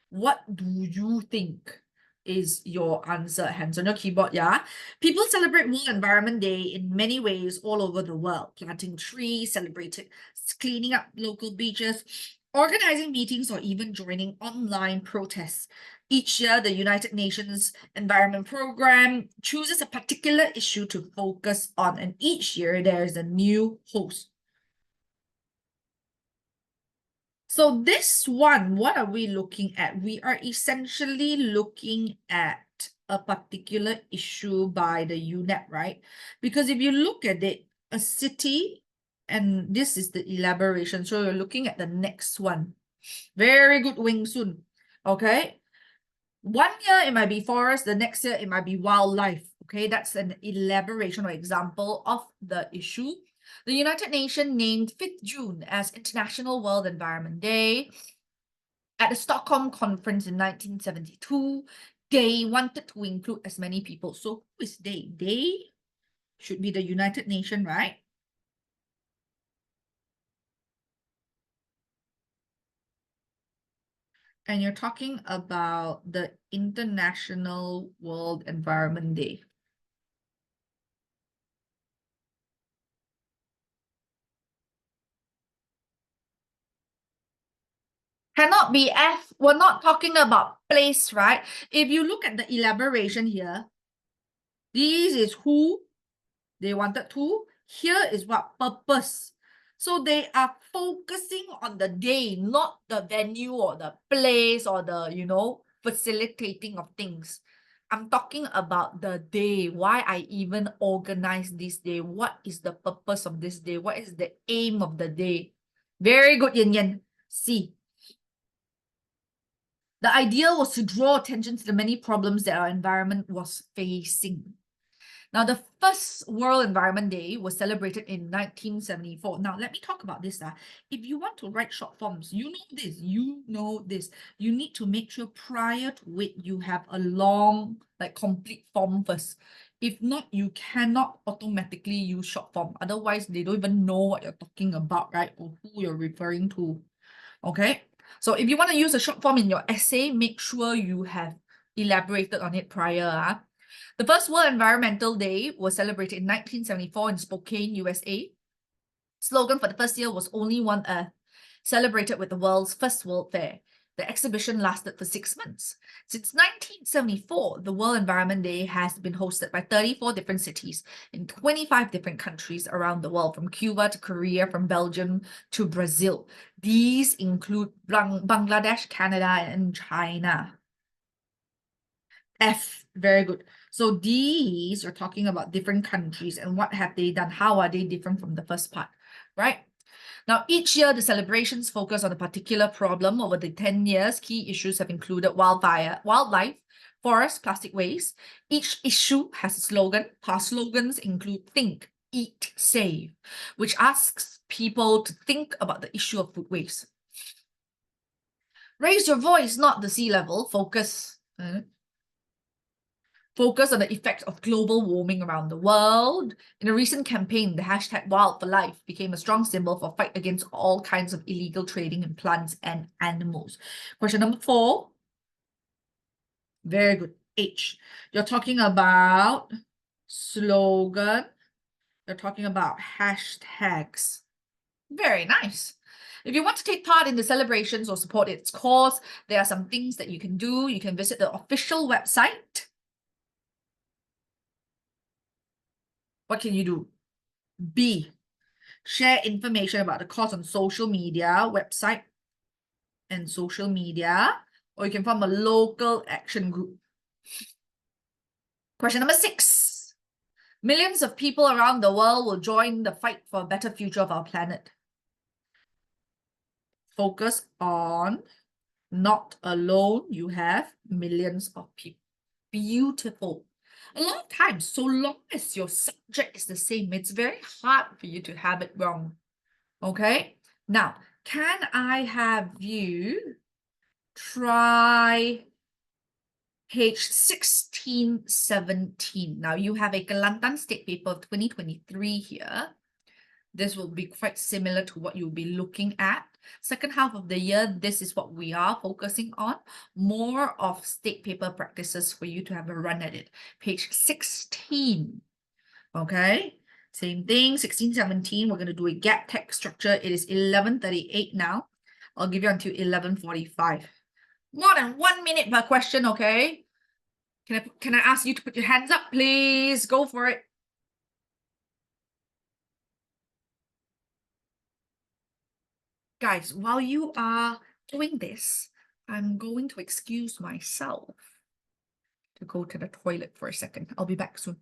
What do you think is your answer? Hands on your keyboard, yeah? People celebrate World Environment Day in many ways all over the world. Planting trees, celebrating, cleaning up local beaches, organizing meetings, or even joining online protests. Each year, the United Nations Environment Program chooses a particular issue to focus on, and each year there is a new host. So this one, what are we looking at? We are essentially looking at a particular issue by the UNEP, right? Because if you look at it, a city, and this is the elaboration. So you're looking at the next one. Very good, Wing Sun. Okay. One year it might be forest, the next year it might be wildlife. Okay, that's an elaboration or example of the issue. The United Nations named 5th June as International World Environment Day. At the Stockholm Conference in 1972, they wanted to include as many people. So who is they? They should be the United Nations, right? And you're talking about the International World Environment Day. Cannot be F. We're not talking about place, right? If you look at the elaboration here, this is who they wanted to. Here is what purpose. So they are focusing on the day, not the venue or the place or the, facilitating of things. I'm talking about the day, why I even organize this day. What is the purpose of this day? What is the aim of the day? Very good, Yin Yin. See. The idea was to draw attention to the many problems that our environment was facing. Now, the first World Environment Day was celebrated in 1974. Now, let me talk about this. If you want to write short forms, you know this. You need to make sure prior to it, you have a long, complete form first. If not, you cannot automatically use short form. Otherwise, they don't even know what you're talking about, right? Or who you're referring to. Okay? So if you want to use a short form in your essay, make sure you have elaborated on it prior. The first World Environmental Day was celebrated in 1974 in Spokane, USA. Slogan for the first year was Only One Earth, celebrated with the world's first World Fair. The exhibition lasted for 6 months. Since 1974, the World Environment Day has been hosted by 34 different cities in 25 different countries around the world, from Cuba to Korea, from Belgium to Brazil. These include Bangladesh, Canada, and China. F, very good. So these are talking about different countries and what have they done? How are they different from the first part, right? Now, each year, the celebrations focus on a particular problem. Over the 10 years, key issues have included wildlife, forest, plastic waste. Each issue has a slogan. Past slogans include Think, Eat, Save, which asks people to think about the issue of food waste. Raise your voice, not the sea level. Focus on the effects of global warming around the world. In a recent campaign, the hashtag Wild for Life became a strong symbol for fight against all kinds of illegal trading in plants and animals. Question number 4. Very good. H. You're talking about slogan. You're talking about hashtags. Very nice. If you want to take part in the celebrations or support its cause, there are some things that you can do. You can visit the official website. What can you do? B, share information about the cause on social media, website and social media, or you can form a local action group. Question number 6. Millions of people around the world will join the fight for a better future of our planet. Focus on not alone. You have millions of people. Beautiful. A lot of times, so long as your subject is the same, it's very hard for you to have it wrong. Okay? Now, can I have you try page 16, 17? Now, you have a Kelantan State Paper of 2023 here. This will be quite similar to what you'll be looking at. Second half of the year, this is what we are focusing on. More of state paper practices for you to have a run at it. Page 16. Okay. Same thing, 16, 17. We're going to do a gap text structure. It is 11:38 now. I'll give you until 11:45. More than 1 minute per question, okay? Can I ask you to put your hands up, please? Go for it. Guys, while you are doing this, I'm going to excuse myself to go to the toilet for a second. I'll be back soon.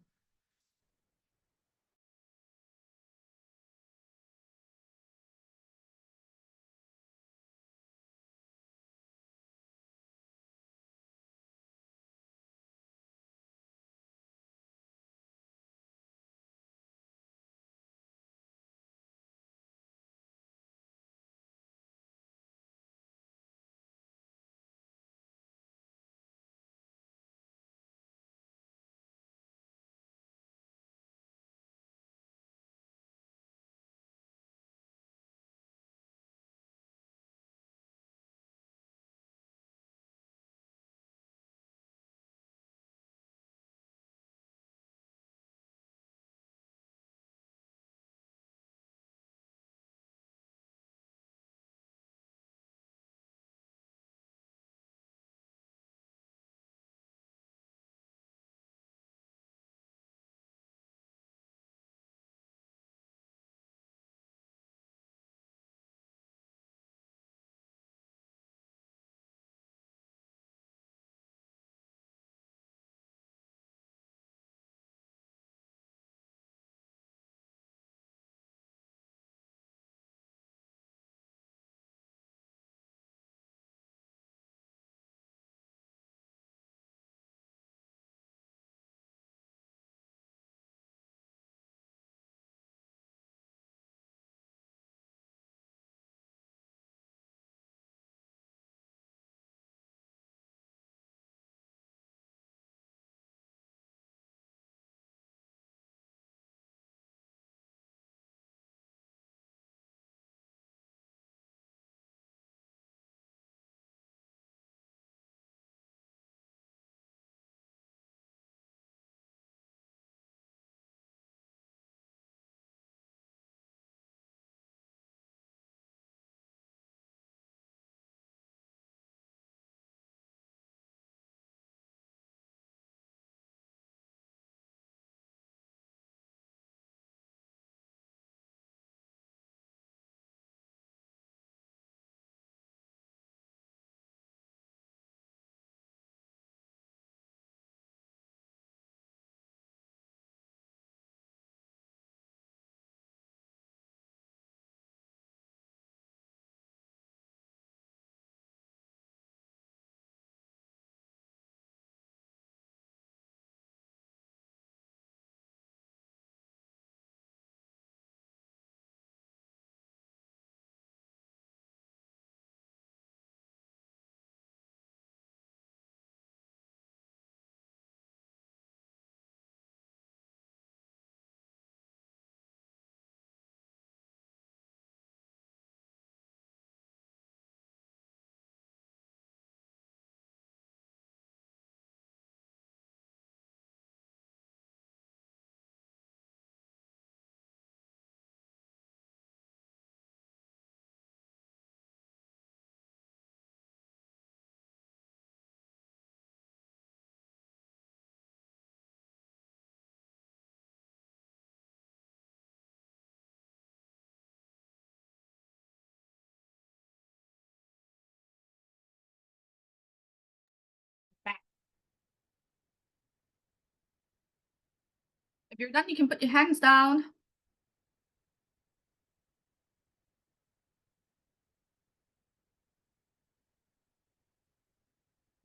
If you're done, you can put your hands down.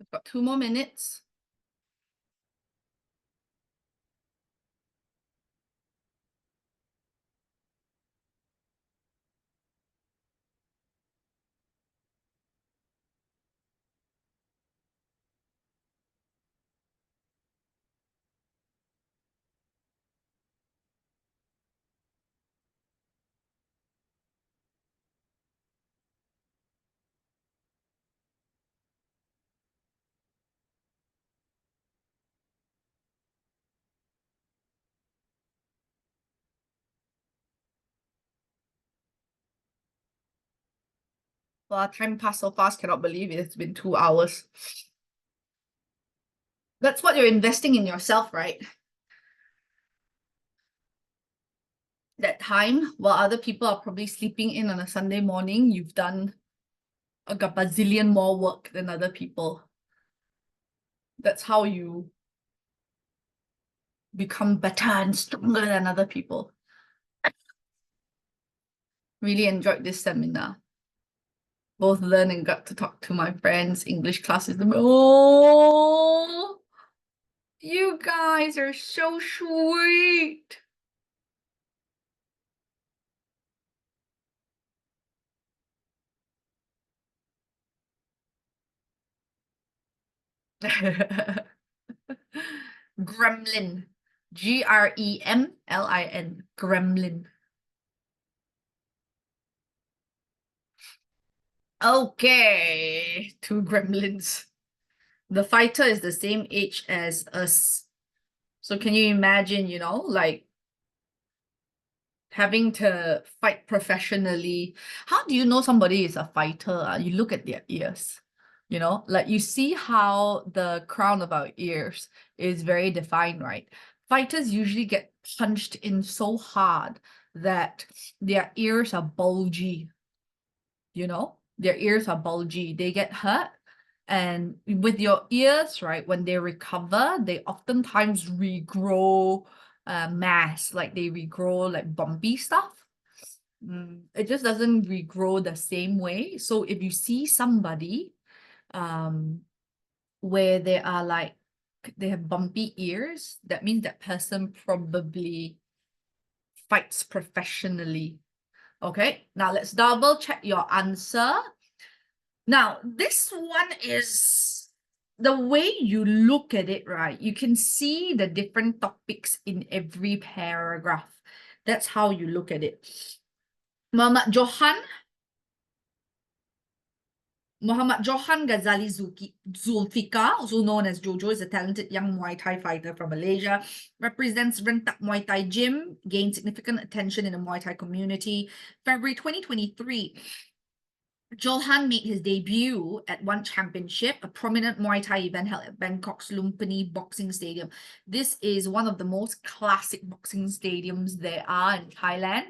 We've got 2 more minutes. Well, time passed so fast, cannot believe it. It's been 2 hours. That's what you're investing in yourself, right? That time, while other people are probably sleeping in on a Sunday morning, you've done a gazillion more work than other people. That's how you become better and stronger than other people. Really enjoyed this seminar. Both learned and got to talk to my friends. English class is the oh, you guys are so sweet. Gremlin. Gremlin. Gremlin. Okay, 2 gremlins. The fighter is the same age as us. So can you imagine, like having to fight professionally? How do you know somebody is a fighter? You look at their ears. Like you see how the crown of our ears is very defined, right? Fighters usually get punched in so hard that their ears are bulgy. Their ears are bulgy. They get hurt. And with your ears, right, when they recover, they oftentimes regrow mass, like they regrow like bumpy stuff. It just doesn't regrow the same way. So if you see somebody where they have bumpy ears, that means that person probably fights professionally. Okay, now let's double check your answer. Now, this one is the way you look at it, right? You can see the different topics in every paragraph. That's how you look at it. Muhammad Johan Ghazali Zulfikar, also known as Jojo, is a talented young Muay Thai fighter from Malaysia. Represents Rentak Muay Thai Gym, gained significant attention in the Muay Thai community. February 2023. Johan made his debut at One Championship, a prominent Muay Thai event held at Bangkok's Lumpini Boxing Stadium. This is one of the most classic boxing stadiums there are in Thailand.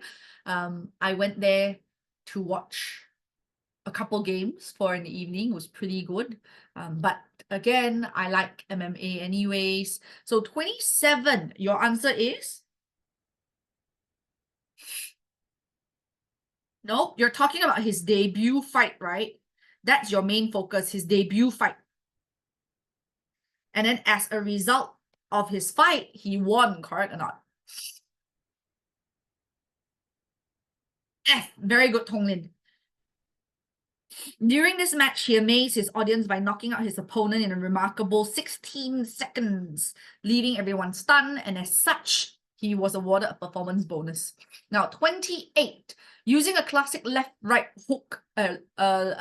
I went there to watch a couple games for an evening. It was pretty good. But again, I like MMA anyways. So 27, your answer is? No, you're talking about his debut fight, right? That's your main focus, his debut fight. And then as a result of his fight, he won, correct or not? F, very good, Tong Lin. During this match, he amazed his audience by knocking out his opponent in a remarkable 16 seconds, leaving everyone stunned, and as such, he was awarded a performance bonus. Now, 28. Using a classic left-right hook, a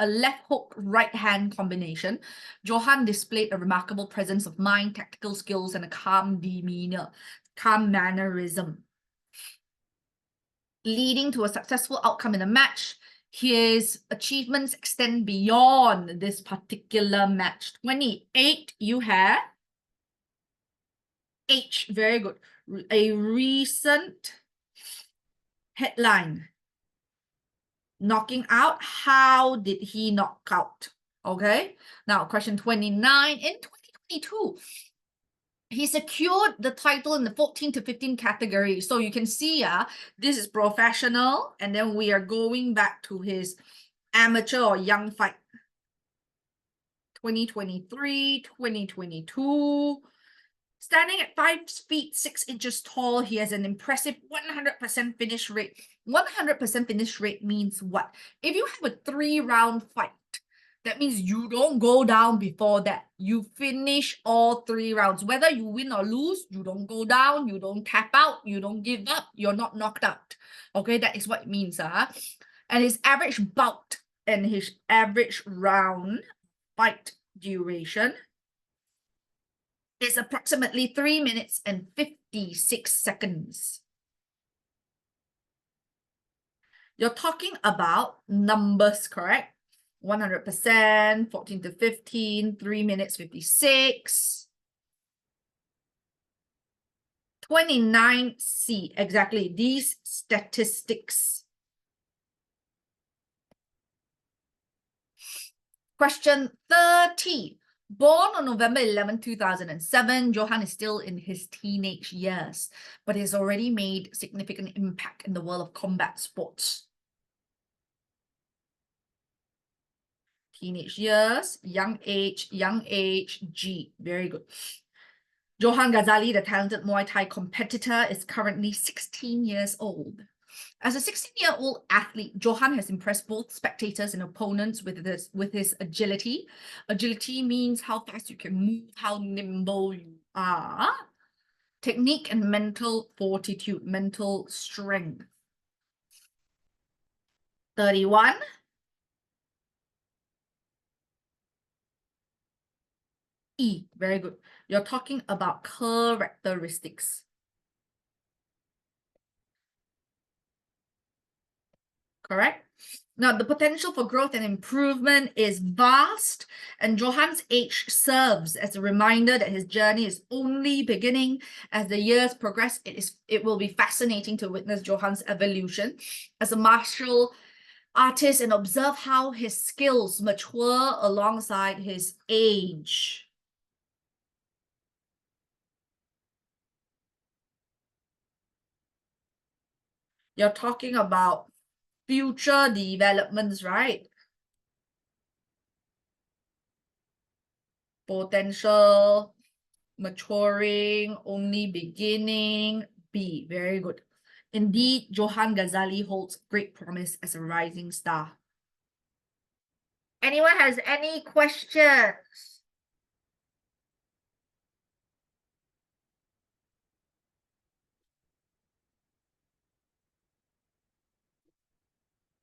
left hook right-hand combination, Johan displayed a remarkable presence of mind, tactical skills, and a calm demeanor, calm mannerism, leading to a successful outcome in the match. His achievements extend beyond this particular match. 28, you have H, very good. A recent headline. Knocking out, how did he knock out? Okay, now question 29. In 2022, He secured the title in the 14 to 15 category. So you can see, this is professional, and then we are going back to his amateur or young fight. 2023, 2022. Standing at 5 feet 6 inches tall, he has an impressive 100% finish rate. 100% finish rate means what? If you have a 3-round fight, that means you don't go down before that. You finish all 3 rounds. Whether you win or lose, you don't go down, you don't tap out, you don't give up, you're not knocked out. Okay, that is what it means. And his average bout and his average round fight duration is approximately 3 minutes and 56 seconds. You're talking about numbers, correct? 100%, 14 to 15, 3 minutes 56. 29C, exactly, these statistics. Question 30. Born on November 11, 2007, Johan is still in his teenage years, but has already made significant impact in the world of combat sports. Teenage years, young age, G. Very good. Johan Ghazali, the talented Muay Thai competitor, is currently 16 years old. As a 16-year-old athlete, Johan has impressed both spectators and opponents with his agility. Agility means how fast you can move, how nimble you are. Technique and mental fortitude, mental strength. 31. E, very good. You're talking about characteristics. Correct? Now, the potential for growth and improvement is vast, and Johan's age serves as a reminder that his journey is only beginning. As the years progress, it will be fascinating to witness Johan's evolution as a martial artist and observe how his skills mature alongside his age. You're talking about future developments, right? Potential, maturing, only beginning. B, very good. Indeed, Johan Ghazali holds great promise as a rising star. Anyone has any questions?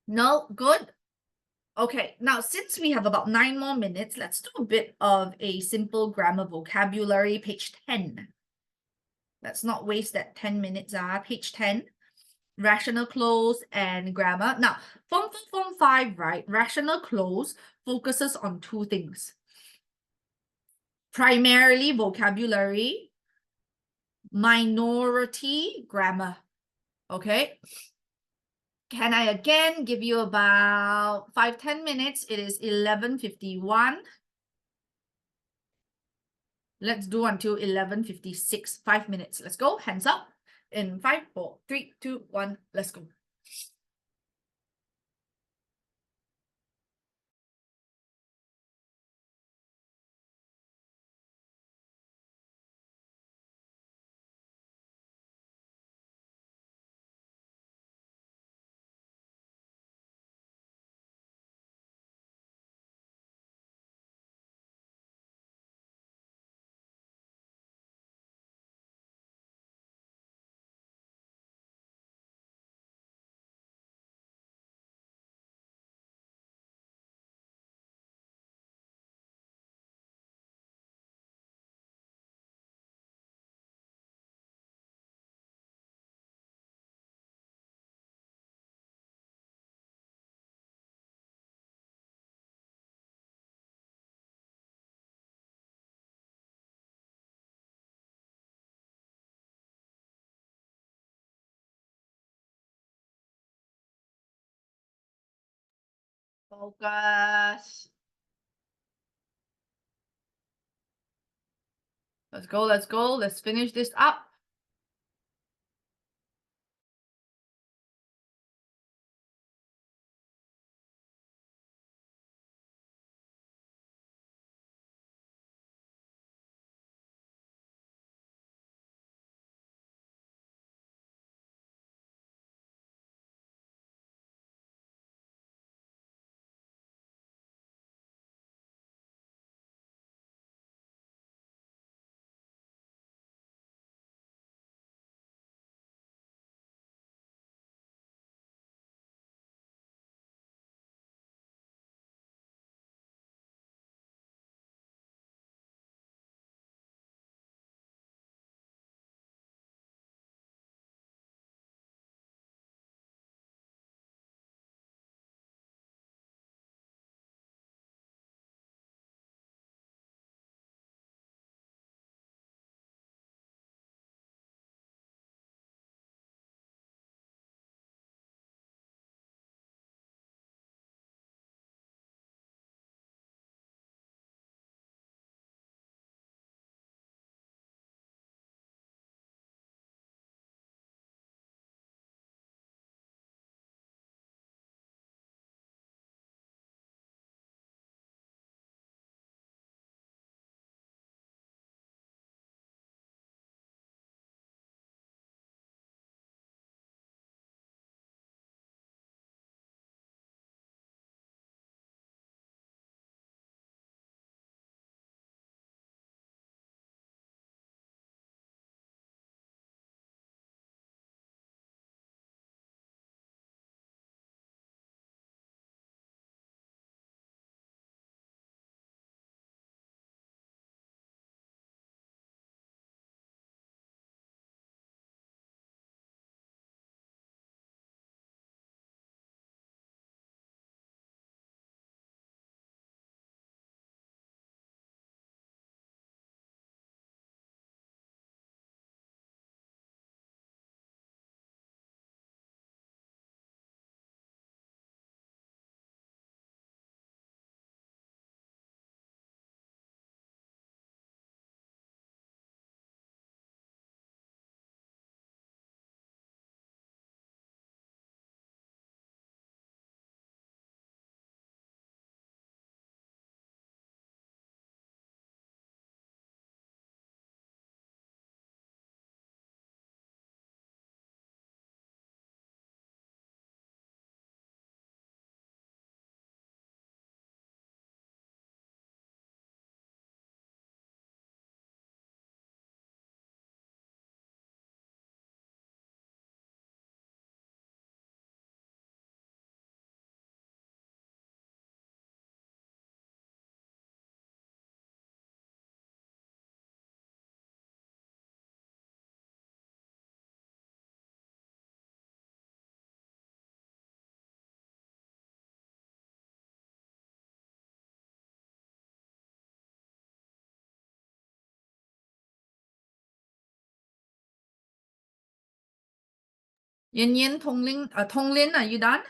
No? Good? Okay, now since we have about 9 more minutes, let's do a bit of a simple grammar vocabulary, page 10. Let's not waste that 10 minutes. Page 10, rational clause and grammar. Now, Form 4, Form 5, right? Rational clause focuses on 2 things. Primarily vocabulary, minority grammar. Okay? Can I again give you about 5-10 minutes? It is 11:51. Let's do until 11:56. 5 minutes. Let's go. Hands up. In 5, 4, 3, 2, 1. Let's go. Focus. Let's go, let's go. Let's finish this up. Yin Yin, Tonglin, are you done?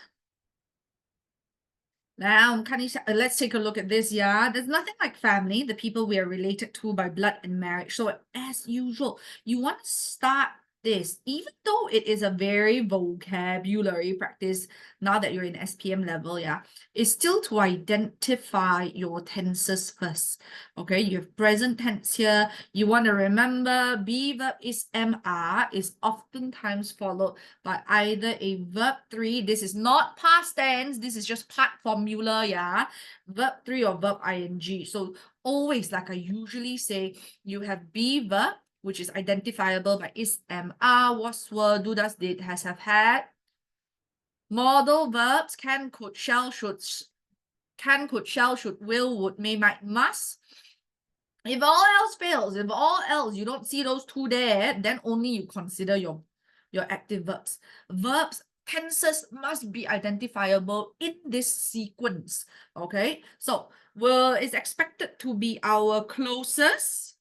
Now, let's take a look at this. Yeah, there's nothing like family, the people we are related to by blood and marriage. So, as usual, you want to start this, even though it is a very vocabulary practice now that you're in SPM level, yeah, is still to identify your tenses first. Okay, you have present tense here. You want to remember be verb is MR is oftentimes followed by either a verb 3. This is not past tense. This is just part formula, yeah. Verb 3 or verb ing. So always, like I usually say, you have be verb, which is identifiable by is, am, are, was, were, do, does, did, has, have, had. Modal verbs can, could, shall, should, will, would, may, might, must. If all else fails, if all else you don't see those two there, then only you consider your active verbs. Verbs, tenses must be identifiable in this sequence. Okay, so is expected to be our closest.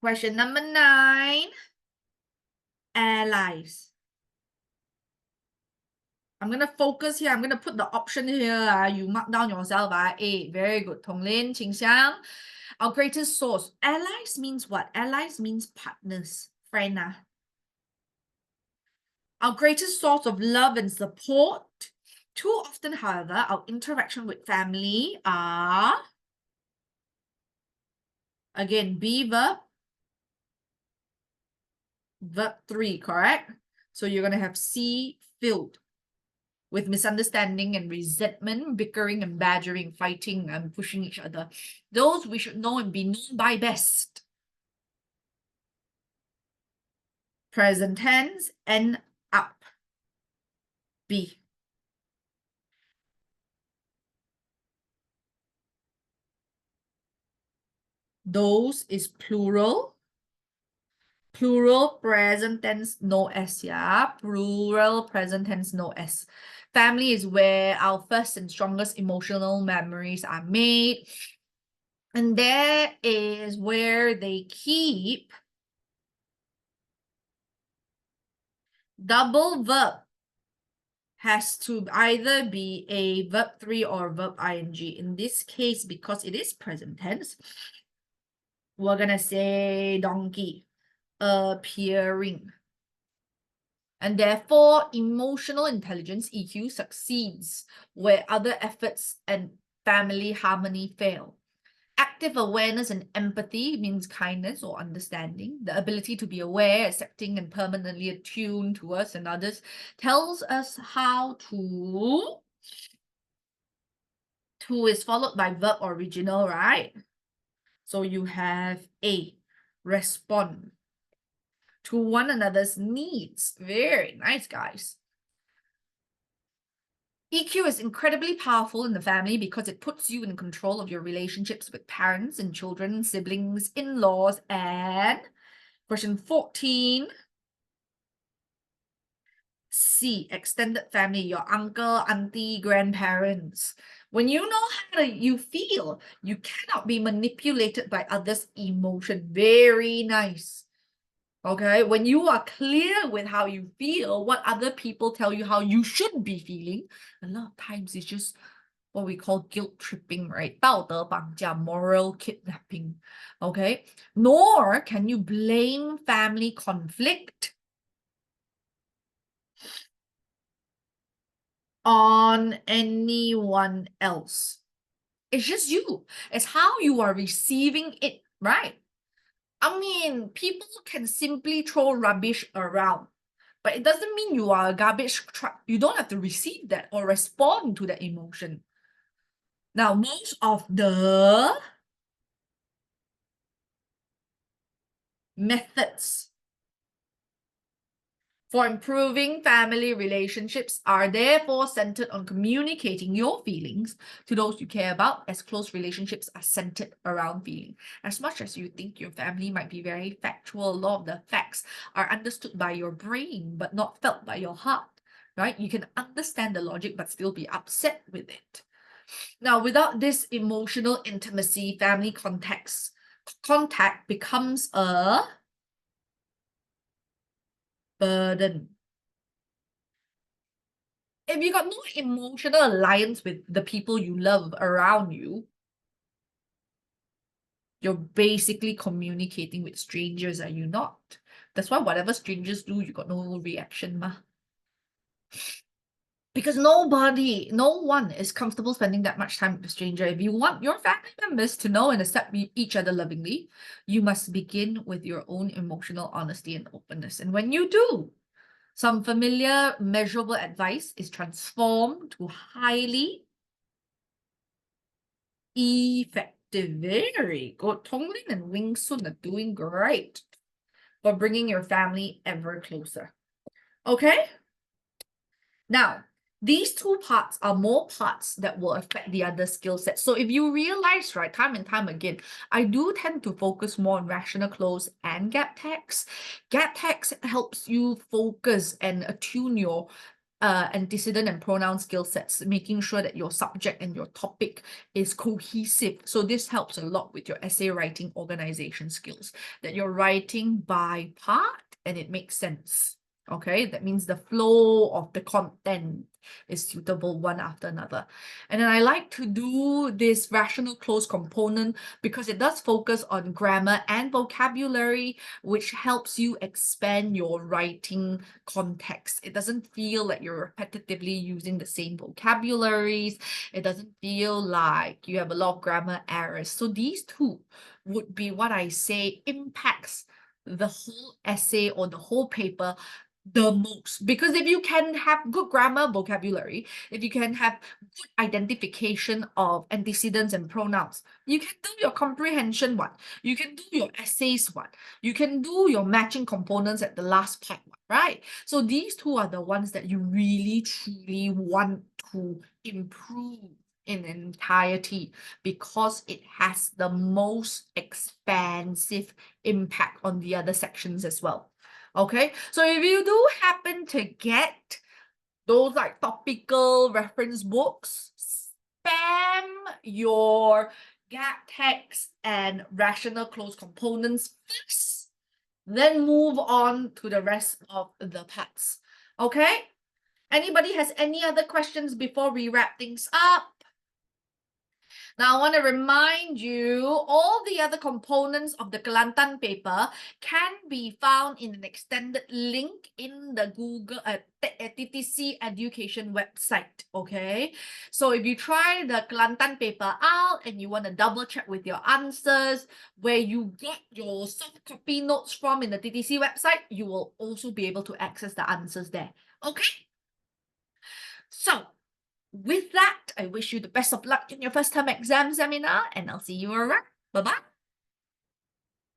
Question number 9. Allies. I'm going to focus here. I'm going to put the option here. You mark down yourself. A. Very good. Tong Lin, Qing Xiang. Our greatest source. Allies means what? Allies means partners. Friend. Our greatest source of love and support. Too often, however, our interaction with family are, again, be verb 3, correct? So you're going to have C filled with misunderstanding and resentment, bickering and badgering, fighting and pushing each other. Those we should know and be known by best. Present tense, end up. B. Those is plural. Plural present tense, no S, yeah. Plural present tense, no S. Family is where our first and strongest emotional memories are made. And there is where they keep double verb. Has to either be a verb 3 or verb ing. In this case, because it is present tense, we're gonna say donkey, appearing. And therefore, emotional intelligence, EQ, succeeds where other efforts and family harmony fail. Active awareness and empathy means kindness or understanding. The ability to be aware, accepting, and permanently attuned to us and others tells us how to. To is followed by verb original, right? So you have A, respond to one another's needs. Very nice, guys. EQ is incredibly powerful in the family because it puts you in control of your relationships with parents and children, siblings, in-laws, and question 14. C, extended family, your uncle, auntie, grandparents. When you know how you feel, you cannot be manipulated by others' emotion. Very nice. Okay, when you are clear with how you feel, what other people tell you how you should be feeling, a lot of times it's just what we call guilt tripping, right? 道德绑架, moral kidnapping. Okay, nor can you blame family conflict on anyone else. It's just you. It's how you are receiving it, right? I mean, people can simply throw rubbish around, but it doesn't mean you are a garbage truck. You don't have to receive that or respond to that emotion. Now, most of the methods for improving family relationships are therefore centered on communicating your feelings to those you care about, as close relationships are centered around feeling. As much as you think your family might be very factual, a lot of the facts are understood by your brain but not felt by your heart, right? You can understand the logic but still be upset with it. Now, without this emotional intimacy, family contact becomes a burden. If you got no emotional alliance with the people you love around you, you're basically communicating with strangers, are you not? That's why whatever strangers do, you got no reaction, ma. Because no one is comfortable spending that much time with a stranger. If you want your family members to know and accept each other lovingly, you must begin with your own emotional honesty and openness. And when you do, some familiar, measurable advice is transformed to highly effective. Very good. Tong Lin and Wing Sun are doing great for bringing your family ever closer. Okay? Now, these two parts are more parts that will affect the other skill sets. So if you realize, right, time and time again, I do tend to focus more on rational close and gap text. Gap text helps you focus and attune your antecedent and pronoun skill sets, making sure that your subject and your topic is cohesive. So this helps a lot with your essay writing organization skills, that you're writing by part and it makes sense. Okay, that means the flow of the content is suitable one after another. And then I like to do this rational close component because it does focus on grammar and vocabulary, which helps you expand your writing context. It doesn't feel like you're repetitively using the same vocabularies. It doesn't feel like you have a lot of grammar errors. So these two would be what I say impacts the whole essay or the whole paper the most. Because if you can have good grammar vocabulary, if you can have good identification of antecedents and pronouns, you can do your comprehension one, you can do your essays one, you can do your matching components at the last part one, right? So these two are the ones that you really truly want to improve in entirety because it has the most expansive impact on the other sections as well. Okay, so if you do happen to get those like topical reference books, spam your gap text and rational close components first, then move on to the rest of the parts. Okay, anybody has any other questions before we wrap things up? Now, I want to remind you, all the other components of the Kelantan paper can be found in an extended link in the Google TTC education website, okay? So if you try the Kelantan paper out and you want to double check with your answers, where you got your soft copy notes from in the TTC website, you will also be able to access the answers there, okay? So, with that, I wish you the best of luck in your first term exam seminar, and I'll see you around. Bye-bye.